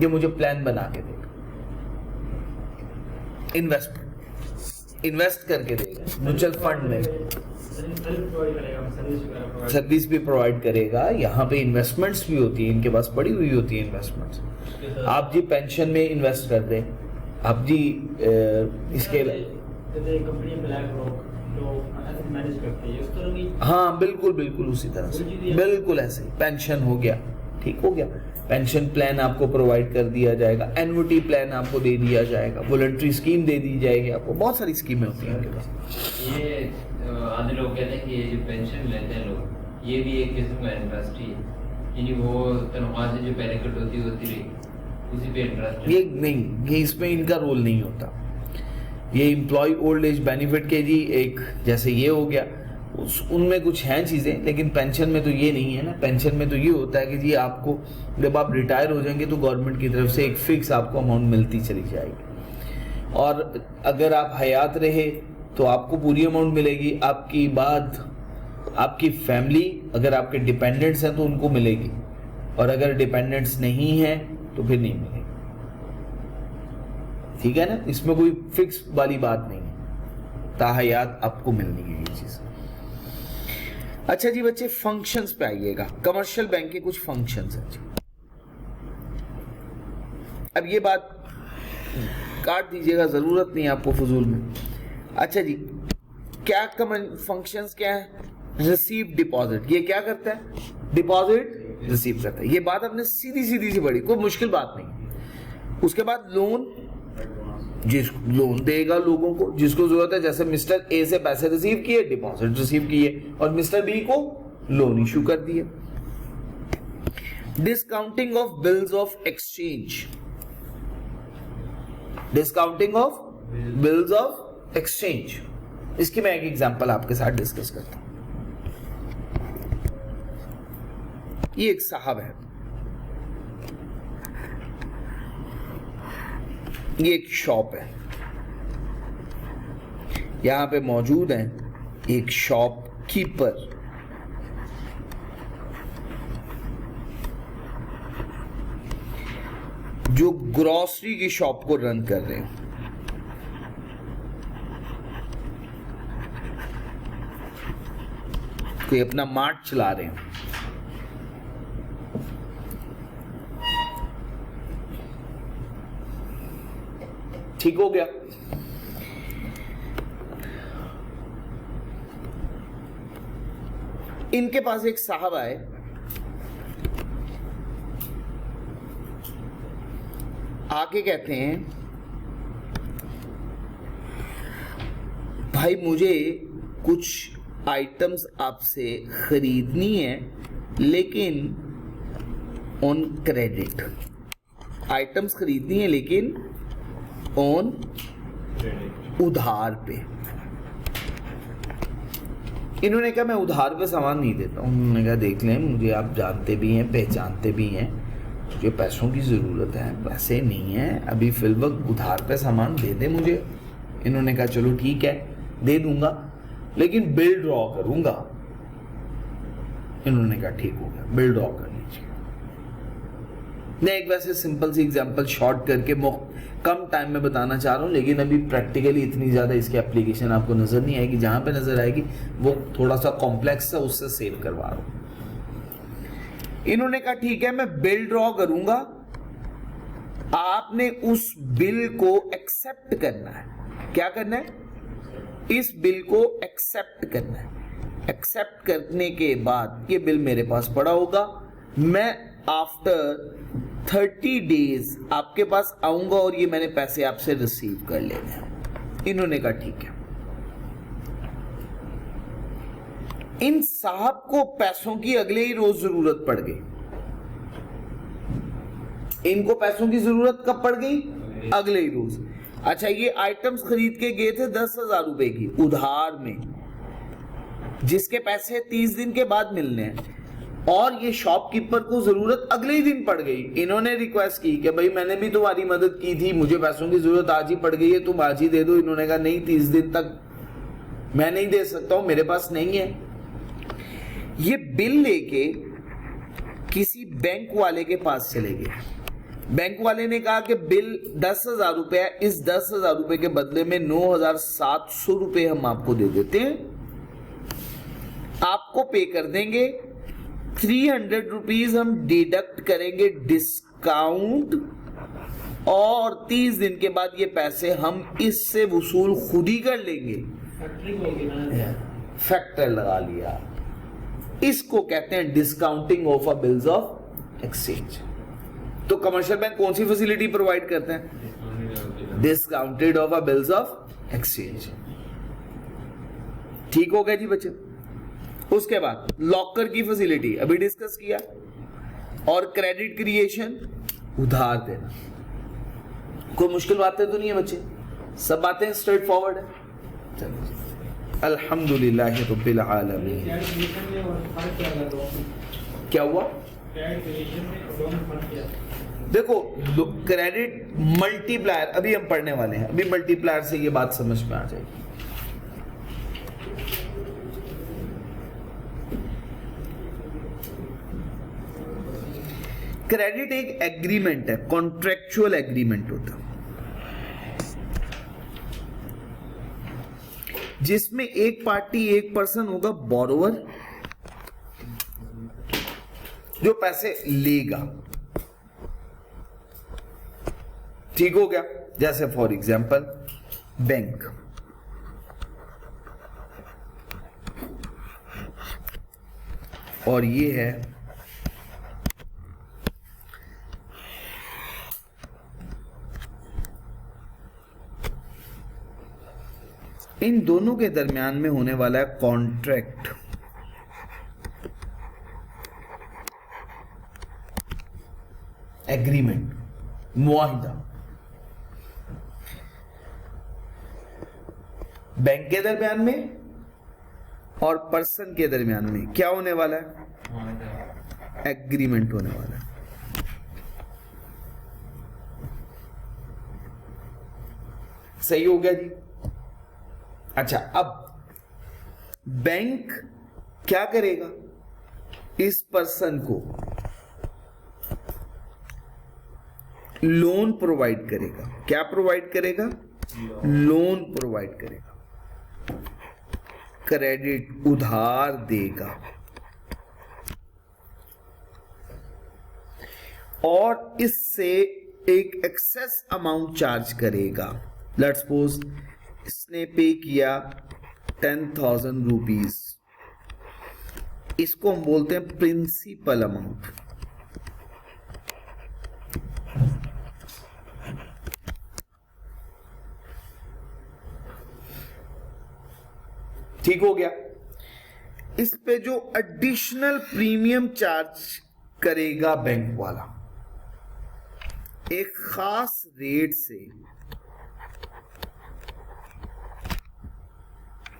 ये मुझे प्लान बना के देगा, इन्वेस्ट करके देगा, म्यूचुअल फंड में सर्विस भी प्रोवाइड करेगा। यहाँ पे इन्वेस्टमेंट्स भी होती है, इनके पास पड़ी हुई होती है इन्वेस्टमेंट्स। आप जी पेंशन में इन्वेस्ट कर दें, आप जी इसके हाँ बिल्कुल बिल्कुल उसी तरह से, बिल्कुल ऐसे ही पेंशन हो गया, ठीक हो गया, पेंशन प्लान आपको प्रोवाइड कर दिया जाएगा, एन्युटी प्लान आपको दे दिया जाएगा, वॉलंटरी स्कीम दे दी जाएगी आपको, बहुत सारी स्कीमें होती हैं इनके पास। ये आधे लोग कहते हैं कि ये जो पेंशन लेते हैं लोग, ये भी एक किस्म का इंटरेस्ट ही है, यानी वो तनख्वाह से जो बेनिफिट होती रही उसी पे इंटरेस्ट। ये नहीं, ये इसमें इनका रोल नहीं होता। ये एम्प्लॉय ओल्ड एज बेनिफिट के जी एक जैसे ये हो गया, उनमें कुछ हैं चीज़ें, लेकिन पेंशन में तो ये नहीं है ना। पेंशन में तो ये होता है कि जी आपको जब आप रिटायर हो जाएंगे तो गवर्नमेंट की तरफ से एक फिक्स आपको अमाउंट मिलती चली जाएगी, और अगर आप हयात रहे तो आपको पूरी अमाउंट मिलेगी, आपकी बात आपकी फैमिली अगर आपके डिपेंडेंट्स हैं तो उनको मिलेगी, और अगर डिपेंडेंट्स नहीं हैं तो फिर नहीं मिलेगी। ठीक है ना, इसमें कोई फिक्स वाली बात नहीं है, ताहयात आपको मिलनी है ये चीज। अच्छा जी बच्चे, फंक्शंस पे आइएगा। कमर्शियल बैंक के कुछ फंक्शंस हैं जी। अब ये बात काट दीजिएगा, जरूरत नहीं आपको फजूल में। अच्छा जी, क्या फंक्शंस क्या है? रिसीव डिपॉजिट, ये क्या करता है? डिपॉजिट रिसीव करता है। ये बात आपने सीधी सीधी सी पढ़ी, कोई मुश्किल बात नहीं। उसके बाद लोन, जिस लोन देगा लोगों को जिसको जरूरत है, जैसे मिस्टर ए से पैसे रिसीव किए, डिपॉजिट रिसीव किए, और मिस्टर बी को लोन इशू कर दिए। Discounting of bills of exchange, discounting of bills of exchange, इसकी मैं एक एग्जांपल आपके साथ डिस्कस करता हूं। ये एक साहब है, ये एक शॉप है, यहां पे मौजूद है एक शॉपकीपर, जो ग्रोसरी की शॉप को रन कर रहे हैं। कोई अपना मार्ट चला रहे हैं। ठीक हो गया। इनके पास एक साहब आए, आके कहते हैं भाई मुझे कुछ आइटम्स आपसे खरीदनी है लेकिन ऑन क्रेडिट। आइटम्स खरीदनी है लेकिन ऑन उधार पे। इन्होंने कहा मैं उधार पे सामान नहीं देता हूं। उन्होंने कहा देख लें, मुझे आप जानते भी हैं, पहचानते भी हैं, मुझे पैसों की ज़रूरत है, पैसे नहीं है अभी फिलवक्त, उधार पे सामान दे दे मुझे। इन्होंने कहा चलो ठीक है दे दूंगा लेकिन बिल ड्रॉ करूंगा। इन्होंने कहा ठीक हो गया, बिल ड्रॉ कर लीजिए। मैं एक वैसे सिंपल सी एग्जांपल शॉर्ट करके कम टाइम में बताना चाह रहा हूं, लेकिन अभी प्रैक्टिकली इतनी ज़्यादा इसकी एप्लीकेशन आपको नज़र नहीं आएगी। जहां पे नज़र आएगी वो थोड़ा सा कॉम्प्लेक्स है, उससे सेव करवा रहा हूं। इन्होंने कहा ठीक है मैं बिल ड्रॉ करूंगा, आपने उस बिल को एक्सेप्ट करना है। क्या करना है? इस बिल को एक्सेप्ट करना है। एक्सेप्ट करने के बाद ये बिल मेरे पास पड़ा होगा, मैं आफ्टर 30 डेज आपके पास आऊंगा और ये मैंने पैसे आपसे रिसीव कर लेने हैं। इन्होंने कहा ठीक है। इन साहब को पैसों की अगले ही रोज जरूरत पड़ गई। इनको पैसों की जरूरत कब पड़ गई? अगले ही रोज। अच्छा, ये आइटम्स खरीद के गए थे 10,000 रुपए की उधार में, जिसके पैसे 30 दिन के बाद मिलने हैं, और ये शॉपकीपर को जरूरत अगले ही दिन पड़ गई। इन्होंने रिक्वेस्ट की कि भाई मैंने भी तुम्हारी मदद की थी, मुझे पैसों की जरूरत आज ही पड़ गई है, तुम आज ही दे दो। इन्होंने कहा नहीं, 30 दिन तक मैं नहीं दे सकता हूं, मेरे पास नहीं है। ये बिल लेके किसी बैंक वाले के पास चले गए। बैंक वाले ने कहा कि बिल 10,000 रुपए है, इस 10,000 रुपए के बदले में 9,700 रुपए हम आपको दे देते हैं, आपको पे कर देंगे, 300 रुपीज हम डिडक्ट करेंगे डिस्काउंट, और 30 दिन के बाद ये पैसे हम इससे वसूल खुद ही कर लेंगे। फैक्टर लगा लिया। इसको कहते हैं discounting of a bills of exchange. तो कमर्शियल बैंक कौन सी फैसिलिटी प्रोवाइड करते हैं? Discounted of a bills of exchange. ठीक हो गया जी बच्चे। उसके बाद लॉकर की फैसिलिटी अभी डिस्कस किया, और क्रेडिट क्रिएशन, उधार देना। कोई मुश्किल बातें तो नहीं है बच्चे, सब बातें स्ट्रेट फॉरवर्ड है। चलो अल्हम्दुलिल्लाह रब्बिल आलमीन। क्या हुआ? देखो क्रेडिट मल्टीप्लायर अभी हम पढ़ने वाले हैं, अभी मल्टीप्लायर से ये बात समझ में आ जाएगी। क्रेडिट एक एग्रीमेंट है, कॉन्ट्रेक्चुअल एग्रीमेंट होता है, जिसमें एक पार्टी, एक पर्सन होगा बोरोवर, जो पैसे लेगा। ठीक हो गया? जैसे फॉर एग्जांपल बैंक, और ये है इन दोनों के दरमियान में होने वाला है कॉन्ट्रैक्ट। एग्रीमेंट, मुआहिदा। बैंक के दरमियान में और पर्सन के दरमियान में क्या होने वाला है? एग्रीमेंट होने वाला है। सही हो गया जी? अच्छा, अब बैंक क्या करेगा, इस पर्सन को लोन प्रोवाइड करेगा। क्या प्रोवाइड करेगा? लोन प्रोवाइड करेगा, क्रेडिट उधार देगा, और इससे एक एक्सेस अमाउंट चार्ज करेगा। लेट्स सपोज इसने पे किया 10,000 रुपीज, इसको हम बोलते हैं प्रिंसिपल अमाउंट। ठीक हो गया। इस पे जो एडिशनल प्रीमियम चार्ज करेगा बैंक वाला, एक खास रेट से,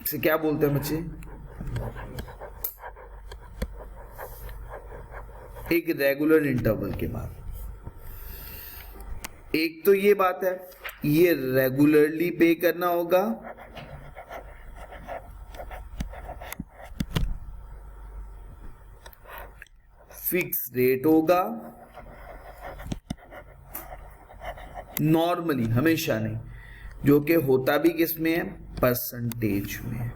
इसे क्या बोलते हैं बच्चे? एक रेगुलर इंटरवल के बाद। एक तो ये बात है, ये रेगुलरली पे करना होगा, फिक्स रेट होगा, नॉर्मली, हमेशा नहीं, जो कि होता भी किस में है? परसेंटेज में।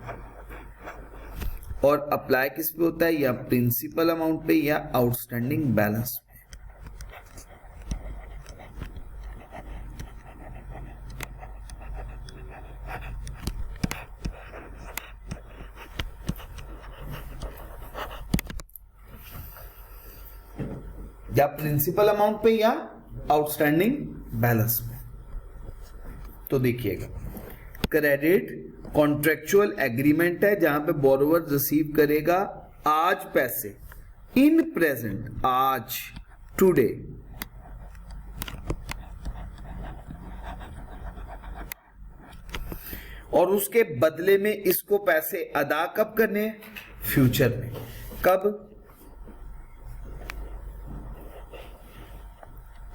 और अप्लाई किस पे होता है? या प्रिंसिपल अमाउंट पे या आउटस्टैंडिंग बैलेंस पे। या प्रिंसिपल अमाउंट पे या आउटस्टैंडिंग बैलेंस में। तो देखिएगा, क्रेडिट कॉन्ट्रेक्चुअल एग्रीमेंट है जहां पे बोरोवर रिसीव करेगा आज पैसे, इन प्रेजेंट, आज, टुडे, और उसके बदले में इसको पैसे अदा कब करने हैं? फ्यूचर में। कब?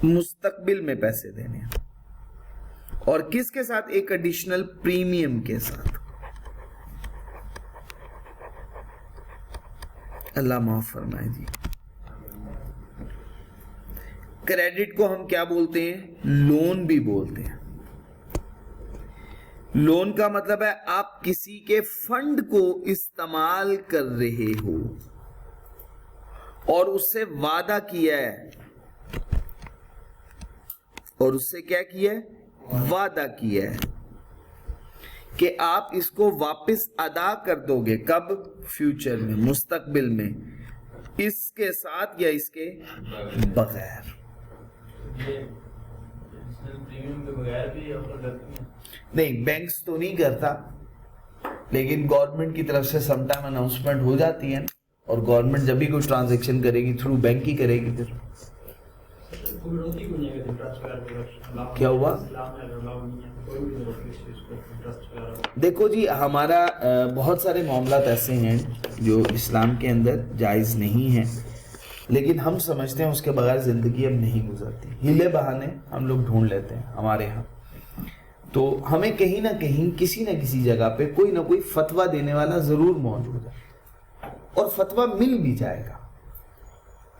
मुस्तकबिल में पैसे देने हैं। और किसके साथ? एक एडिशनल प्रीमियम के साथ। अल्लाह माफ फरमाए जी। क्रेडिट को हम क्या बोलते हैं? लोन भी बोलते हैं। लोन का मतलब है आप किसी के फंड को इस्तेमाल कर रहे हो और उससे वादा किया है, और उससे क्या किया है? वादा किया है कि आप इसको वापस अदा कर दोगे। कब? फ्यूचर में, मुस्तकबिल में, इसके साथ या इसके बगैर। नहीं, बैंक्स तो नहीं करता, लेकिन गवर्नमेंट की तरफ से समटाइम अनाउंसमेंट हो जाती है, और गवर्नमेंट जब भी कोई ट्रांजैक्शन करेगी थ्रू बैंक ही करेगी। फिर क्या हुआ? देखो जी, हमारा बहुत सारे मामलात ऐसे हैं जो इस्लाम के अंदर जायज़ नहीं है, लेकिन हम समझते हैं उसके बगैर ज़िंदगी अब नहीं गुजरती। हीले बहाने हम लोग ढूंढ लेते हैं हमारे यहाँ। तो हमें कहीं ना कहीं किसी न किसी जगह पे कोई ना कोई फतवा देने वाला ज़रूर मौजूद है, और फतवा मिल भी जाएगा।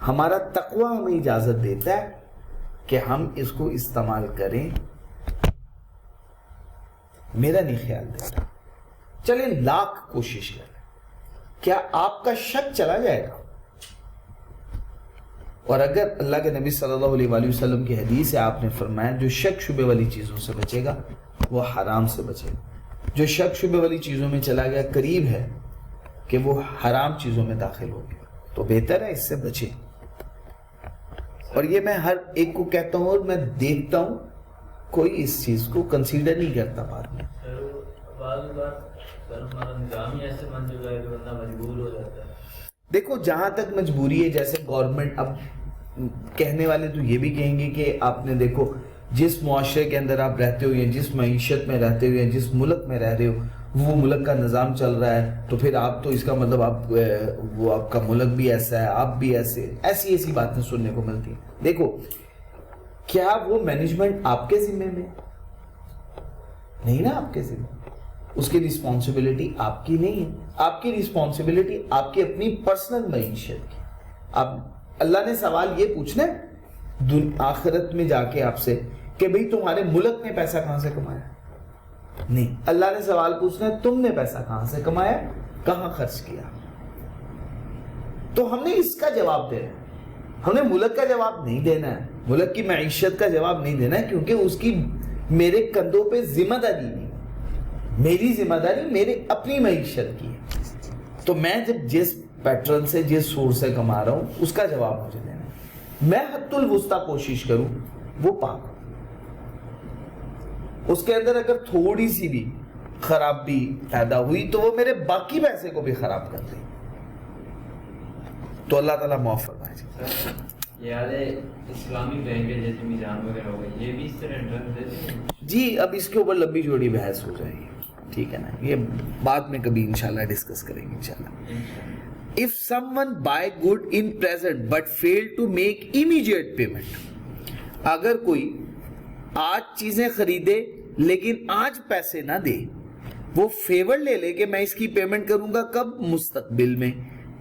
हमारा तकवा हमें इजाज़त देता है कि हम इसको इस्तेमाल करें। मेरा नहीं ख्याल देता। चले लाख कोशिश करें, क्या आपका शक चला जाएगा? और अगर अल्लाह के नबी सल्लल्लाहु अलैहि वसल्लम की हदीस है, आपने फरमाया जो शक शुबे वाली चीज़ों से बचेगा वो हराम से बचेगा। जो शक शुबे वाली चीज़ों में चला गया, करीब है कि वो हराम चीज़ों में दाखिल हो गया, तो बेहतर है इससे बचे। और ये मैं हर एक को कहता हूँ, और मैं देखता हूँ कोई इस चीज़ को कंसीडर नहीं करता बाद में। देखो, जहां तक मजबूरी है, जैसे गवर्नमेंट, अब कहने वाले तो ये भी कहेंगे कि आपने देखो जिस मुआशरे के अंदर आप रहते हो या जिस मईशत में रहते हो या जिस मुल्क में रह रहे हो वो मुल्क का निज़ाम चल रहा है, तो फिर आप तो इसका मतलब आप वो आपका मुल्क भी ऐसा है, आप भी ऐसे, ऐसी बातें सुनने को मिलती है। देखो, क्या वो मैनेजमेंट आपके जिम्मे में नहीं ना? आपके जिम्मे उसकी रिस्पॉन्सिबिलिटी आपकी नहीं है। आपकी रिस्पॉन्सिबिलिटी आपकी अपनी पर्सनल मईशत की। आप अल्लाह ने सवाल ये पूछना है आखिरत में जाके आपसे कि भाई तुम्हारे मुल्क ने पैसा कहां से कमाया, नहीं, अल्लाह ने सवाल पूछना है तुमने पैसा कहां से कमाया, कहां खर्च किया। तो हमने इसका जवाब देना है, हमने मुल्क का जवाब नहीं देना है, मुल्क की मईशत का जवाब नहीं देना है, क्योंकि उसकी मेरे कंधों पे जिम्मेदारी नहीं, मेरी जिम्मेदारी मेरे अपनी मईशत की है। तो मैं जब जिस पैटर्न से जिस सोर्स से कमा रहा हूं उसका जवाब मुझे देना है। मैं हद्दुल वुस्ता कोशिश करूं वो पाक, उसके अंदर अगर थोड़ी सी भी खराबी पैदा हुई तो वो मेरे बाकी पैसे को भी खराब कर दे। तो अल्लाह ताला माफ फरमाए। याद है इस्लामी बैंक जैसे मीजान वगैरह हो गए, ये भी इस तरह इंटरेस्ट देते हैं जी। अब इसके ऊपर लंबी चौड़ी बहस हो जाएगी, ठीक है ना, ये बाद में कभी इंशाल्लाह डिस्कस करेंगे इंशाल्लाह। If someone buy good in present but fail to make immediate payment, अगर कोई आज चीजें खरीदे लेकिन आज पैसे ना दे, वो फेवर ले ले कि मैं इसकी पेमेंट करूंगा कब, मुस्तकबिल में,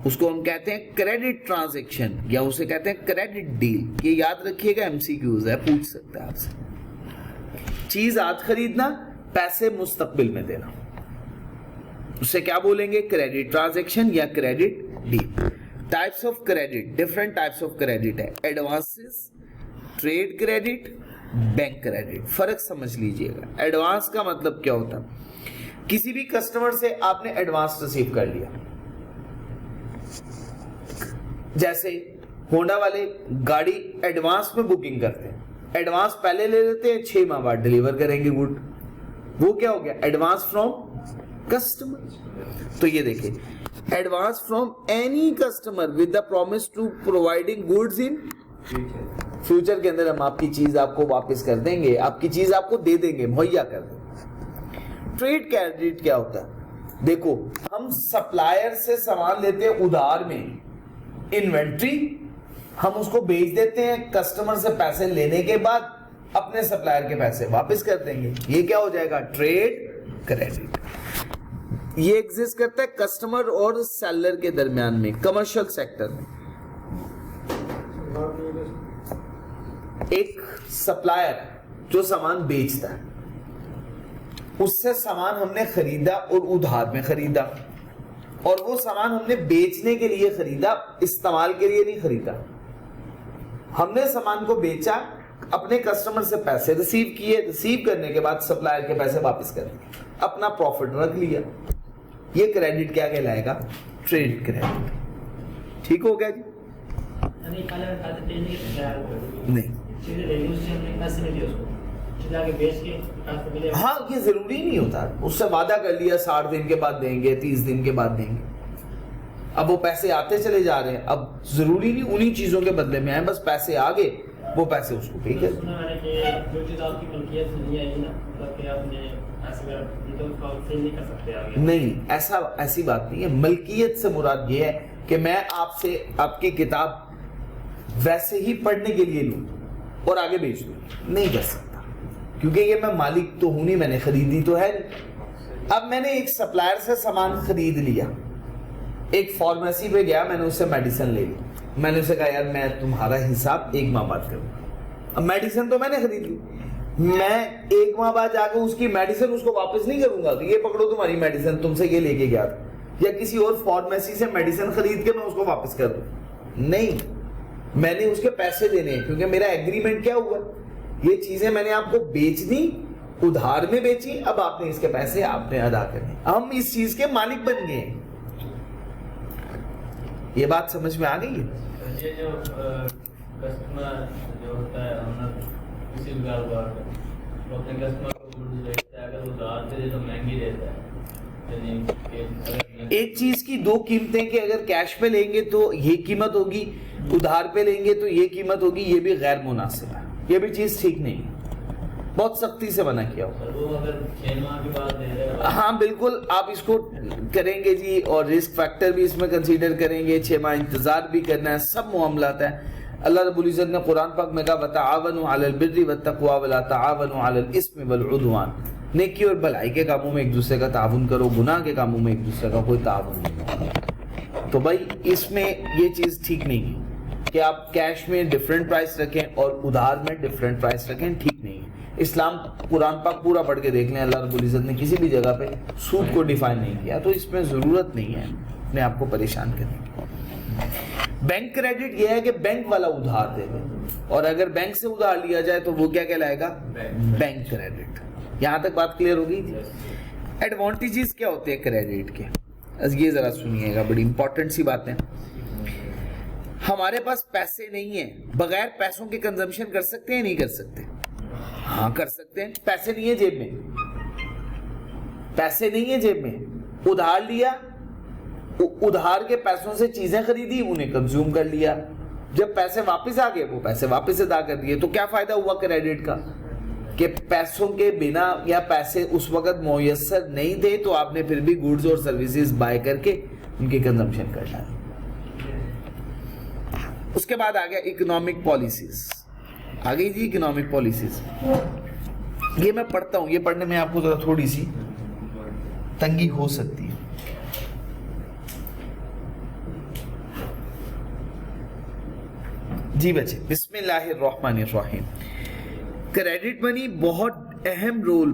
उसको हम कहते हैं क्रेडिट ट्रांजैक्शन या उसे कहते हैं क्रेडिट डील। ये याद रखिएगा, एमसीक्यूज है, पूछ सकते हैं आपसे। चीज आज खरीदना, पैसे मुस्तकबिल में देना, उसे क्या बोलेंगे, क्रेडिट ट्रांजैक्शन या credit deal. Types of credit, different types of credit है, advances, trade credit, bank credit. फर्क समझ लीजिएगा। एडवांस का मतलब क्या होता है, किसी भी कस्टमर से आपने एडवांस रिसीव कर लिया, जैसे होंडा वाले गाड़ी एडवांस में बुकिंग करते हैं, एडवांस पहले ले लेते हैं, 6 माह बाद डिलीवर करेंगे गुड, वो क्या हो गया, एडवांस फ्रॉम कस्टमर। तो ये देखिए, advance from any customer with the promise to providing goods in future के अंदर हम आपकी चीज आपको वापस कर देंगे, आपकी चीज आपको दे देंगे, मुहैया कर देंगे। ट्रेड क्रेडिट क्या होता है, देखो हम सप्लायर से सामान लेते हैं उधार में, इन्वेंट्री हम उसको बेच देते हैं, कस्टमर से पैसे लेने के बाद अपने सप्लायर के पैसे वापस कर देंगे, ये क्या हो जाएगा, ट्रेड क्रेडिट। ये एग्जिस्ट करता है कस्टमर और सेलर के दरमियान में, कमर्शियल सेक्टर में। एक सप्लायर जो सामान बेचता है, उससे सामान हमने खरीदा और उधार में खरीदा, और वो सामान हमने बेचने के लिए खरीदा, इस्तेमाल के लिए नहीं खरीदा। हमने सामान को बेचा, अपने कस्टमर से पैसे रिसीव किए, रिसीव करने के बाद सप्लायर के पैसे वापस कर दिए, अपना प्रॉफिट रख लिया। ये क्रेडिट क्या कहलाएगा, ट्रेड क्रेडिट। ठीक हो गया जी? नहीं, हाँ, ये जरूरी नहीं होता, उससे वादा कर लिया 60 दिन के बाद देंगे, 30 दिन के बाद देंगे, अब वो पैसे आते चले जा रहे हैं, अब जरूरी नहीं उन्हीं चीजों के बदले में आए, बस पैसे आ गए, वो पैसे उसको पे कर। नहीं, ऐसी बात नहीं है। मलकियत से मुराद ये है कि मैं आपसे आपकी किताब वैसे ही पढ़ने के लिए लूं और आगे बेच दूं, नहीं कर सकता, क्योंकि ये मैं मालिक तो हूं नहीं, मैंने खरीदी तो है नहीं। अब मैंने एक सप्लायर से सामान खरीद लिया, एक फार्मेसी पे गया, मैंने उससे मेडिसिन ले ली, मैंने उसे कहा यार मैं तुम्हारा हिसाब 1 माह बाद करूंगा। अब मेडिसिन तो मैंने खरीद ली, मैं 1 माह बाद जाकर उसकी मेडिसिन उसको वापस नहीं करूंगा कि ये पकड़ो तुम्हारी मेडिसिन, तुमसे ये लेके गया था, या किसी और फार्मेसी से मेडिसिन खरीद के मैं उसको वापस कर दूं, नहीं, मैंने उसके पैसे देने हैं, क्योंकि मेरा एग्रीमेंट क्या हुआ, ये चीजें मैंने आपको बेच दी, उधार में बेची, अब आपने इसके पैसे आपने अदा करने, हम इस चीज के मालिक बन गए। ये बात समझ में आ गई है? ये जो कस्टमर जो होता है, हम किसी भी कारोबार में तो अपने कस्टमर को गुड्स बेचता है, अगर उधार दे तो महंगी देता है। एक चीज की 2 कीमतें कि अगर कैश पे लेंगे तो ये कीमत होगी, उधार पे लेंगे तो ये कीमत होगी, ये भी गैर मुनासिब है, ये भी चीज ठीक नहीं है, बहुत सख्ती से मना किया हुआ। अगर 6 माह के बाद दे रहे हैं, हाँ बिल्कुल आप इसको करेंगे जी, और रिस्क फैक्टर भी इसमें कंसीडर करेंगे, 6 माह इंतजार भी करना है, सब मामलात है। अल्लाह रब्बुल इज्जत ने कुरान पाक में कहा वतआवनु अलल बिर्रि वत्तक़वा वला तआवनु अलल इस्मि वल उद्वान, नेकी और भलाई के कामों में एक दूसरे का ताउन करो, गुनाह के कामों में एक दूसरे का कोई ताउन नहीं होगा। तो भाई इसमें ये चीज ठीक नहीं है कि आप कैश में डिफरेंट प्राइस रखें और उधार में डिफरेंट प्राइस रखें, ठीक नहीं है। इस्लाम कुरान पाक पूरा पढ़ के देख लें, अल्लाह रब्बुल इज्जत ने किसी भी जगह पे सूद को डिफाइन नहीं किया, तो इसमें जरूरत नहीं है अपने आप को परेशान करने की। बैंक क्रेडिट यह है कि बैंक वाला उधार दे दे, और अगर बैंक से उधार लिया जाए तो वो क्या कहलाएगा? Bank credit. यहां तक बात क्लियर हो गई थी? एडवांटेजेस क्या होते हैं क्रेडिट के, ये जरा सुनिएगा, बड़ी इंपॉर्टेंट सी बात है। हमारे पास पैसे नहीं है, बगैर पैसों के कंजम्पशन कर सकते हैं नहीं कर सकते? हाँ कर सकते हैं। पैसे नहीं है जेब में, पैसे नहीं है जेब में, उधार लिया, उधार के पैसों से चीजें खरीदी, उन्हें कंज्यूम कर लिया, जब पैसे वापस आ गए वो पैसे वापस अदा कर दिए। तो क्या फायदा हुआ क्रेडिट का? कि पैसों के बिना या पैसे उस वक्त मुयस्सर नहीं थे तो आपने फिर भी गुड्स और सर्विसेज बाय करके उनकी कंजम्पशन कर डाली। उसके बाद आ गया इकोनॉमिक पॉलिसीज, आ गई जी इकोनॉमिक पॉलिसीज। ये मैं पढ़ता हूं, ये पढ़ने में आपको जरा थोड़ी सी तंगी हो सकती है। जी बच्चे, बिस्मिल्लाहिर्रहमानिर्रहीम। क्रेडिट मनी बहुत अहम रोल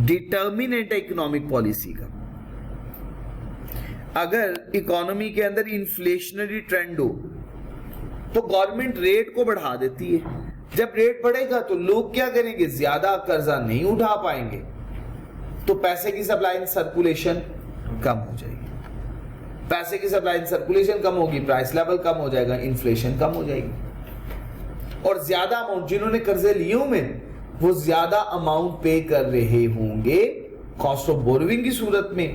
डिटर्मिनेंट है इकोनॉमिक पॉलिसी का। अगर इकोनॉमी के अंदर इन्फ्लेशनरी ट्रेंड हो तो गवर्नमेंट रेट को बढ़ा देती है। जब रेट बढ़ेगा तो लोग क्या करेंगे? ज्यादा कर्जा नहीं उठा पाएंगे, तो पैसे की सप्लाई एंड सर्कुलेशन कम हो जाएगी। पैसे की सप्लाई एंड सर्कुलेशन कम होगी, प्राइस लेवल कम हो जाएगा, इन्फ्लेशन कम हो जाएगी। और ज्यादा अमाउंट जिन्होंने कर्जे लिए होंगे वो ज्यादा अमाउंट पे कर रहे होंगे कॉस्ट ऑफ बोरोइंग की सूरत में,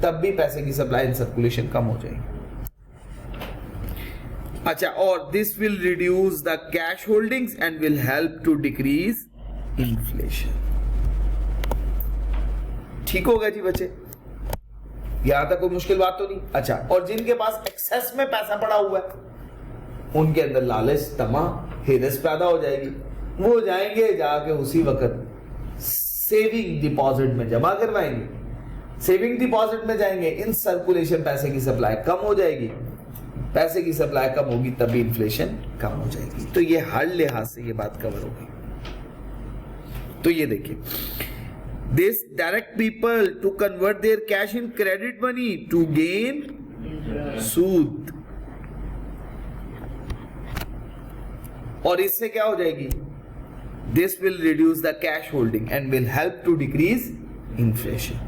तब भी पैसे की सप्लाई एंड सर्कुलेशन कम हो जाएगी। अच्छा, और this will reduce the cash holdings and will help to decrease inflation. ठीक होगा जी बच्चे, यहां तक कोई मुश्किल बात तो नहीं। अच्छा, और जिनके पास एक्सेस में पैसा पड़ा हुआ है उनके अंदर लालच, तमा, हिरस पैदा हो जाएगी। वो जाएंगे जाके उसी वक्त सेविंग डिपॉजिट में जमा करवाएंगे। सेविंग डिपॉजिट में जाएंगे, इन सर्कुलेशन पैसे की सप्लाई कम हो जाएगी, पैसे की सप्लाई कम होगी तभी इन्फ्लेशन कम हो जाएगी। तो ये हर लिहाज से ये बात कवर होगी। तो ये देखिए, this direct people to convert their cash in credit money to gain सूद। और इससे क्या हो जाएगी? This will reduce the cash holding and will help to decrease inflation.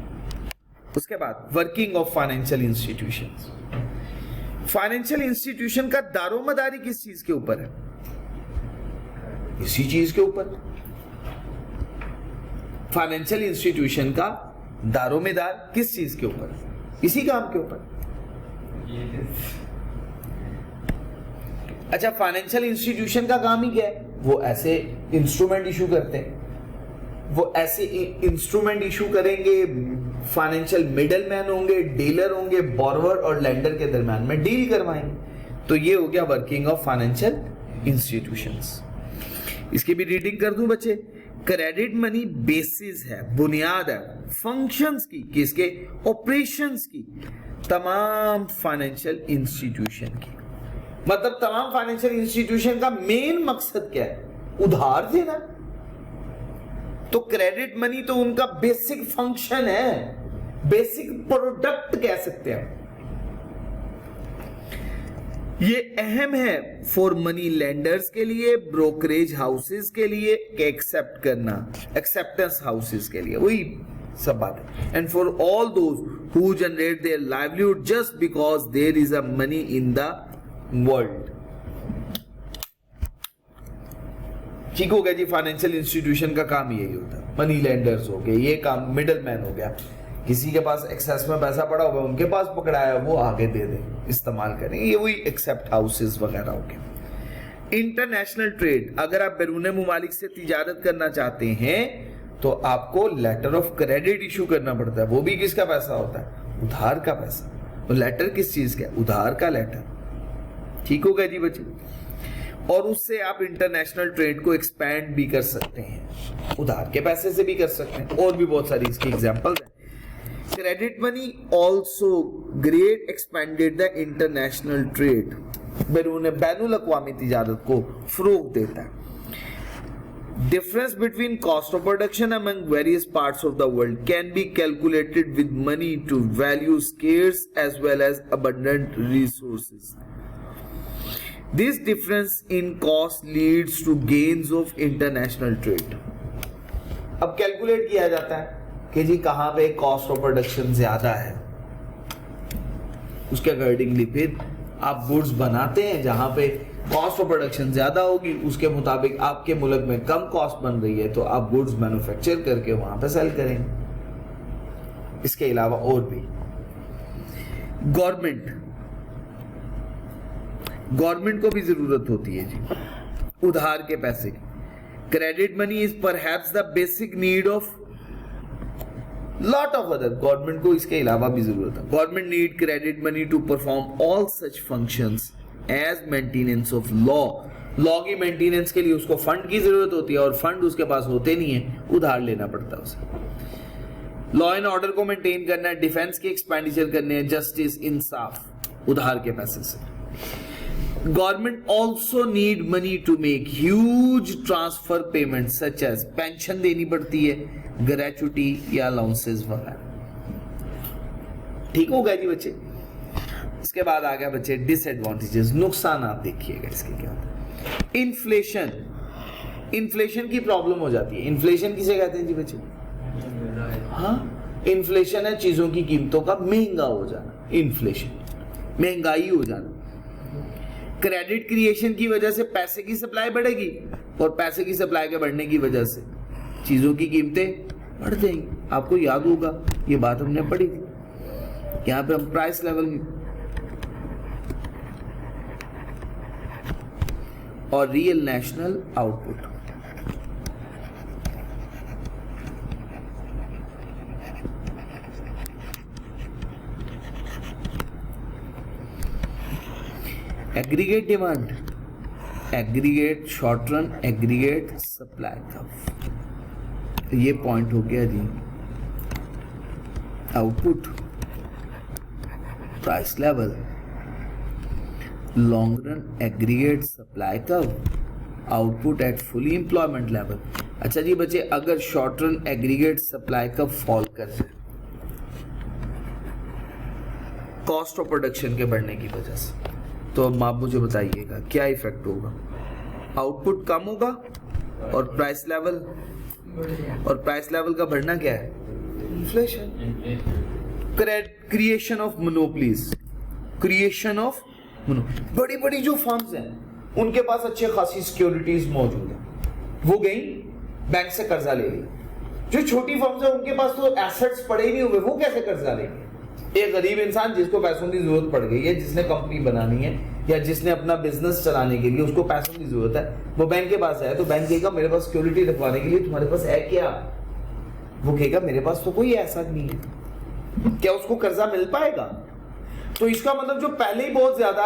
उसके बाद working of financial institutions. Financial institution का दारोमदारी किस चीज के ऊपर है? इसी चीज के ऊपर। फाइनेंशियल इंस्टीट्यूशन का दारोमदार किस चीज के ऊपर? इसी काम के ऊपर। अच्छा, फाइनेंशियल इंस्टीट्यूशन का काम ही क्या है? वो ऐसे इंस्ट्रूमेंट इशू करते हैं, वो ऐसे इंस्ट्रूमेंट इशू करेंगे, फाइनेंशियल मिडलमैन होंगे, डीलर होंगे, बोरोवर और लेंडर के दरमियान में डील करवाएंगे। तो ये हो गया वर्किंग ऑफ फाइनेंशियल इंस्टीट्यूशंस। इसकी भी रीडिंग कर दूं बच्चे। क्रेडिट मनी बेसिस है, बुनियाद है फंक्शंस की, किसके? ऑपरेशंस की, तमाम फाइनेंशियल इंस्टीट्यूशन की। मतलब तमाम फाइनेंशियल इंस्टीट्यूशन का मेन मकसद क्या है? उधार देना। तो क्रेडिट मनी तो उनका बेसिक फंक्शन है, बेसिक प्रोडक्ट कह सकते हैं। ये अहम है फॉर मनी लेंडर्स के लिए, ब्रोकरेज हाउसेस के लिए, एक्सेप्ट करना, एक्सेप्टेंस हाउसेस के लिए, वही सब बात है। And for all those who generate their livelihood just because there is a money in the world. ठीक हो गया जी। फाइनेंशियल इंस्टीट्यूशन का काम यही होता है। मनी लेंडर्स हो गए, ये काम मिडल मैन हो गया, किसी के पास एक्सेस में पैसा पड़ा हुआ उनके पास पकड़ाया, वो आगे दे दे, इस्तेमाल करें, ये वही एक्सेप्ट हाउसेस वगैरह हो गए। इंटरनेशनल ट्रेड, अगर आप बैरून मुमालिक से तिजारत करना चाहते हैं तो आपको लेटर ऑफ क्रेडिट इशू करना पड़ता है। वो भी किसका पैसा होता है? उधार का पैसा। तो लेटर किस चीज का? उधार का लेटर। ठीक हो गया जी बच्चे। और उससे आप इंटरनेशनल ट्रेड को एक्सपैंड भी कर सकते हैं, उधार के पैसे से भी कर सकते हैं, और भी बहुत सारी इसकी एग्जांपल्स हैं। Credit money also great expanded the international trade, बैनुल अक़वामी तिजारत को फरोग देता है। Difference between cost of production among various parts of the world can be calculated with money to value scarce as well as abundant resources. This difference in cost leads to gains of international trade. अब calculate किया जाता है कि जी कहाँ पे cost of production ज्यादा है, उसके अकॉर्डिंगली फिर आप गुड्स बनाते हैं जहां पे कॉस्ट ऑफ प्रोडक्शन ज्यादा होगी, उसके मुताबिक आपके मुल्क में कम कॉस्ट बन रही है तो आप गुड्स मैन्युफैक्चर करके वहां पे सेल करेंगे। इसके अलावा और भी गवर्नमेंट को भी जरूरत होती है जी उधार के पैसे की। Credit money is perhaps the basic need of lot of other, government को इसके अलावा भी जरूरत है। Government need credit money to perform all such functions as maintenance of law की मेंटेनेंस के लिए उसको फंड की जरूरत होती है, और फंड उसके पास होते नहीं है, उधार लेना पड़ता है उसे। लॉ एंड ऑर्डर को मेंटेन करना है, डिफेंस की एक्सपेंडिचर करने हैं, जस्टिस, इंसाफ, उधार के पैसे से। Government also need money to make huge transfer payment such as pension देनी पड़ती है, ग्रेचुटी या अलाउंसेस वगैरह। ठीक हो गया जी बच्चे। इसके बाद आ गया बच्चे डिसएडवांटेजेस, नुकसान आप देखिएगा इसके क्या होता है। इन्फ्लेशन की प्रॉब्लम हो जाती है। इन्फ्लेशन किसे कहते हैं जी बच्चे? हाँ, इन्फ्लेशन है चीजों की कीमतों का महंगा हो जाना, इन्फ्लेशन महंगाई हो जाना। क्रेडिट क्रिएशन की वजह से पैसे की सप्लाई बढ़ेगी, और पैसे की सप्लाई के बढ़ने की वजह से चीजों की कीमतें बढ़ जाएंगी। आपको याद होगा ये बात हमने पढ़ी थी, यहां पे हम प्राइस लेवल और real national output, aggregate demand, aggregate short run, aggregate supply curve, ये पॉइंट हो गया जी। Output, price level, long run aggregate supply curve, output at fully employment level. अच्छा जी बच्चे, अगर short run aggregate supply curve fall कर जाए कॉस्ट ऑफ प्रोडक्शन के बढ़ने की वजह से, तो अब आप मुझे बताइएगा क्या इफेक्ट होगा? आउटपुट कम होगा और प्राइस लेवल का बढ़ना क्या है? इन्फ्लेशन। क्रिएशन ऑफ मोनोपोलीज, बड़ी बड़ी जो फर्म्स हैं उनके पास अच्छे खासी सिक्योरिटीज मौजूद है, वो गई बैंक से कर्जा ले लिया। जो छोटी फर्म्स है उनके पास तो एसेट्स पड़े ही नहीं हुए, वो कैसे कर्जा लेंगे? एक गरीब इंसान जिसको पैसों की जरूरत पड़ गई है, जिसने कंपनी बनानी है या जिसने अपना बिजनेस चलाने के लिए उसको पैसों की जरूरत है, वो बैंक के पास जाए तो बैंक कहेगा मेरे पास सिक्योरिटी रखवाने के लिए तुम्हारे पास है क्या? वो कहेगा मेरे पास तो कोई ऐसा नहीं है। क्या उसको कर्जा मिल पाएगा? तो इसका मतलब जो पहले ही बहुत ज्यादा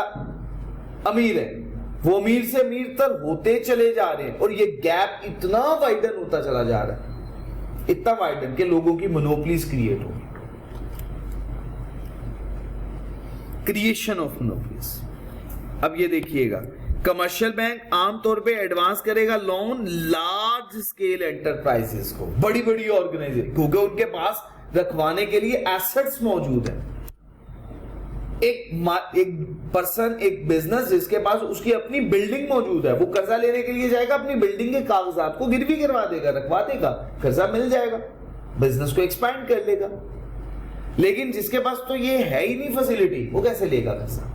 अमीर है वो अमीर से अमीर तर होते चले जा रहे हैं, और ये गैप इतना वाइडन होता चला जा रहा है, इतना वाइडन कि लोगों की मोनोपोलीज क्रिएट हो। Creation of monopolies. अब ये देखिएगा, कमर्शियल बैंक आमतौर पे एडवांस करेगा लोन लार्ज स्केल एंटरप्राइजेस को, बड़ी बड़ी ऑर्गेनाइजेशन, क्योंकि उनके पास रखवाने के लिए एसेट्स मौजूद है। एक पर्सन, एक बिजनेस जिसके पास उसकी अपनी बिल्डिंग मौजूद है, वो कर्जा लेने के लिए जाएगा, अपनी बिल्डिंग के कागजात को गिरवी करवा देगा, रखवा देगा, कर्जा मिल जाएगा, बिजनेस को एक्सपैंड कर लेगा। लेकिन जिसके पास तो ये है ही नहीं फैसिलिटी, वो कैसे लेगा कर्जा?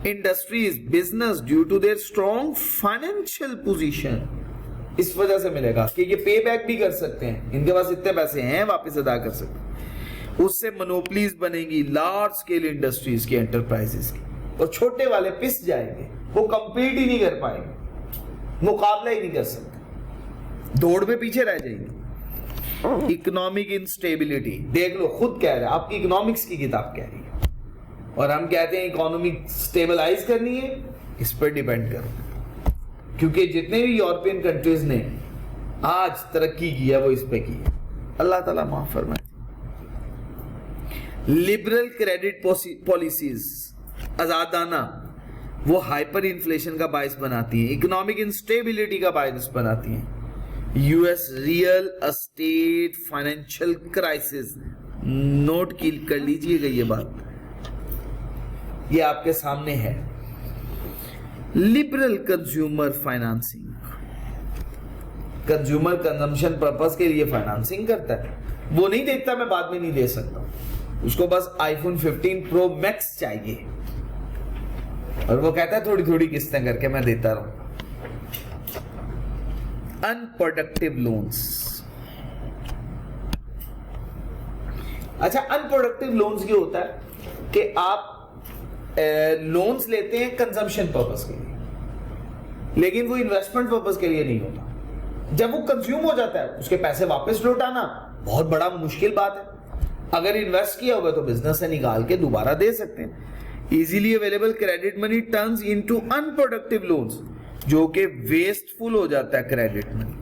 Industries, business due to their strong financial position, इस वजह से मिलेगा कि ये पे बैक भी कर सकते हैं, इनके पास इतने पैसे हैं, वापस अदा कर सकते हैं। उससे मोनोपोलीज बनेगी लार्ज स्केल इंडस्ट्रीज की, एंटरप्राइजेस की, और छोटे वाले पिस जाएंगे, वो कंपीट ही नहीं कर पाएंगे, मुकाबला ही नहीं कर सकते, दौड़ में पीछे रह जाएंगे। इकोनॉमिक इंस्टेबिलिटी, देख लो खुद कह रहे हैं, आपकी इकोनॉमिक्स की किताब कह रही है, और हम कहते हैं इकोनॉमी स्टेबलाइज करनी है, इस पर डिपेंड करो, क्योंकि जितने भी यूरोपियन कंट्रीज ने आज तरक्की की है वो इस पे की है। अल्लाह ताला माफ फरमाए। लिबरल क्रेडिट पॉलिसीज आजादाना वो हाइपर इन्फ्लेशन का बायस बनाती है, इकोनॉमिक इंस्टेबिलिटी का बायस बनाती है। US real estate financial crisis, note कर लीजिएगा ये बात, ये आपके सामने है। Liberal consumer financing, consumer consumption purpose के लिए फाइनेंसिंग करता है, वो नहीं देखता मैं बाद में नहीं दे सकता, उसको बस आईफोन 15 प्रो मैक्स चाहिए और वो कहता है थोड़ी थोड़ी किस्तें करके मैं देता रहूंगा। अनप्रोडक्टिव लोन्स, अच्छा अनप्रोडक्टिव लोन्स ये होता है कि आप लोन्स लेते हैं कंजम्पशन पर्पस के लिए, लेकिन वो इन्वेस्टमेंट पर्पस के लिए नहीं होता। जब वो कंज्यूम हो जाता है उसके पैसे वापस लौटाना बहुत बड़ा मुश्किल बात है। अगर इन्वेस्ट किया होगा तो बिजनेस से निकाल के दोबारा दे सकते हैं। Easily available credit money turns into unproductive loans, जो कि वेस्टफुल हो जाता है क्रेडिट मनी।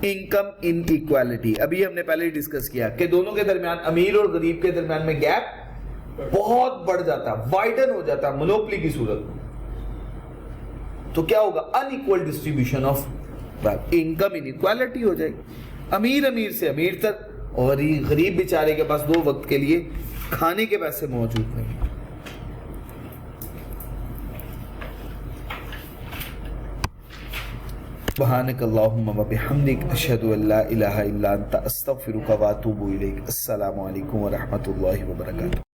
इनकम इनइक्वालिटी, अभी हमने पहले ही डिस्कस किया कि दोनों के दरमियान, अमीर और गरीब के दरमियान में गैप बहुत बढ़ जाता है, वाइडन हो जाता है मोनोपोली की सूरत में। तो क्या होगा? Unequal distribution of wealth, income inequality हो जाएगी। अमीर से अमीर तक, और ये गरीब बेचारे के पास 2 वक्त के लिए खाने के पैसे मौजूद नहीं। सुब्हानक अल्लाहुम्मा व बिहम्दिक अशहदु अल्ला इलाहा इल्ला अंता अस्तगफिरुका व अतूबु इलैक। अस्सलामु अलैकुम व रहमतुल्लाहि व बरकातुहू।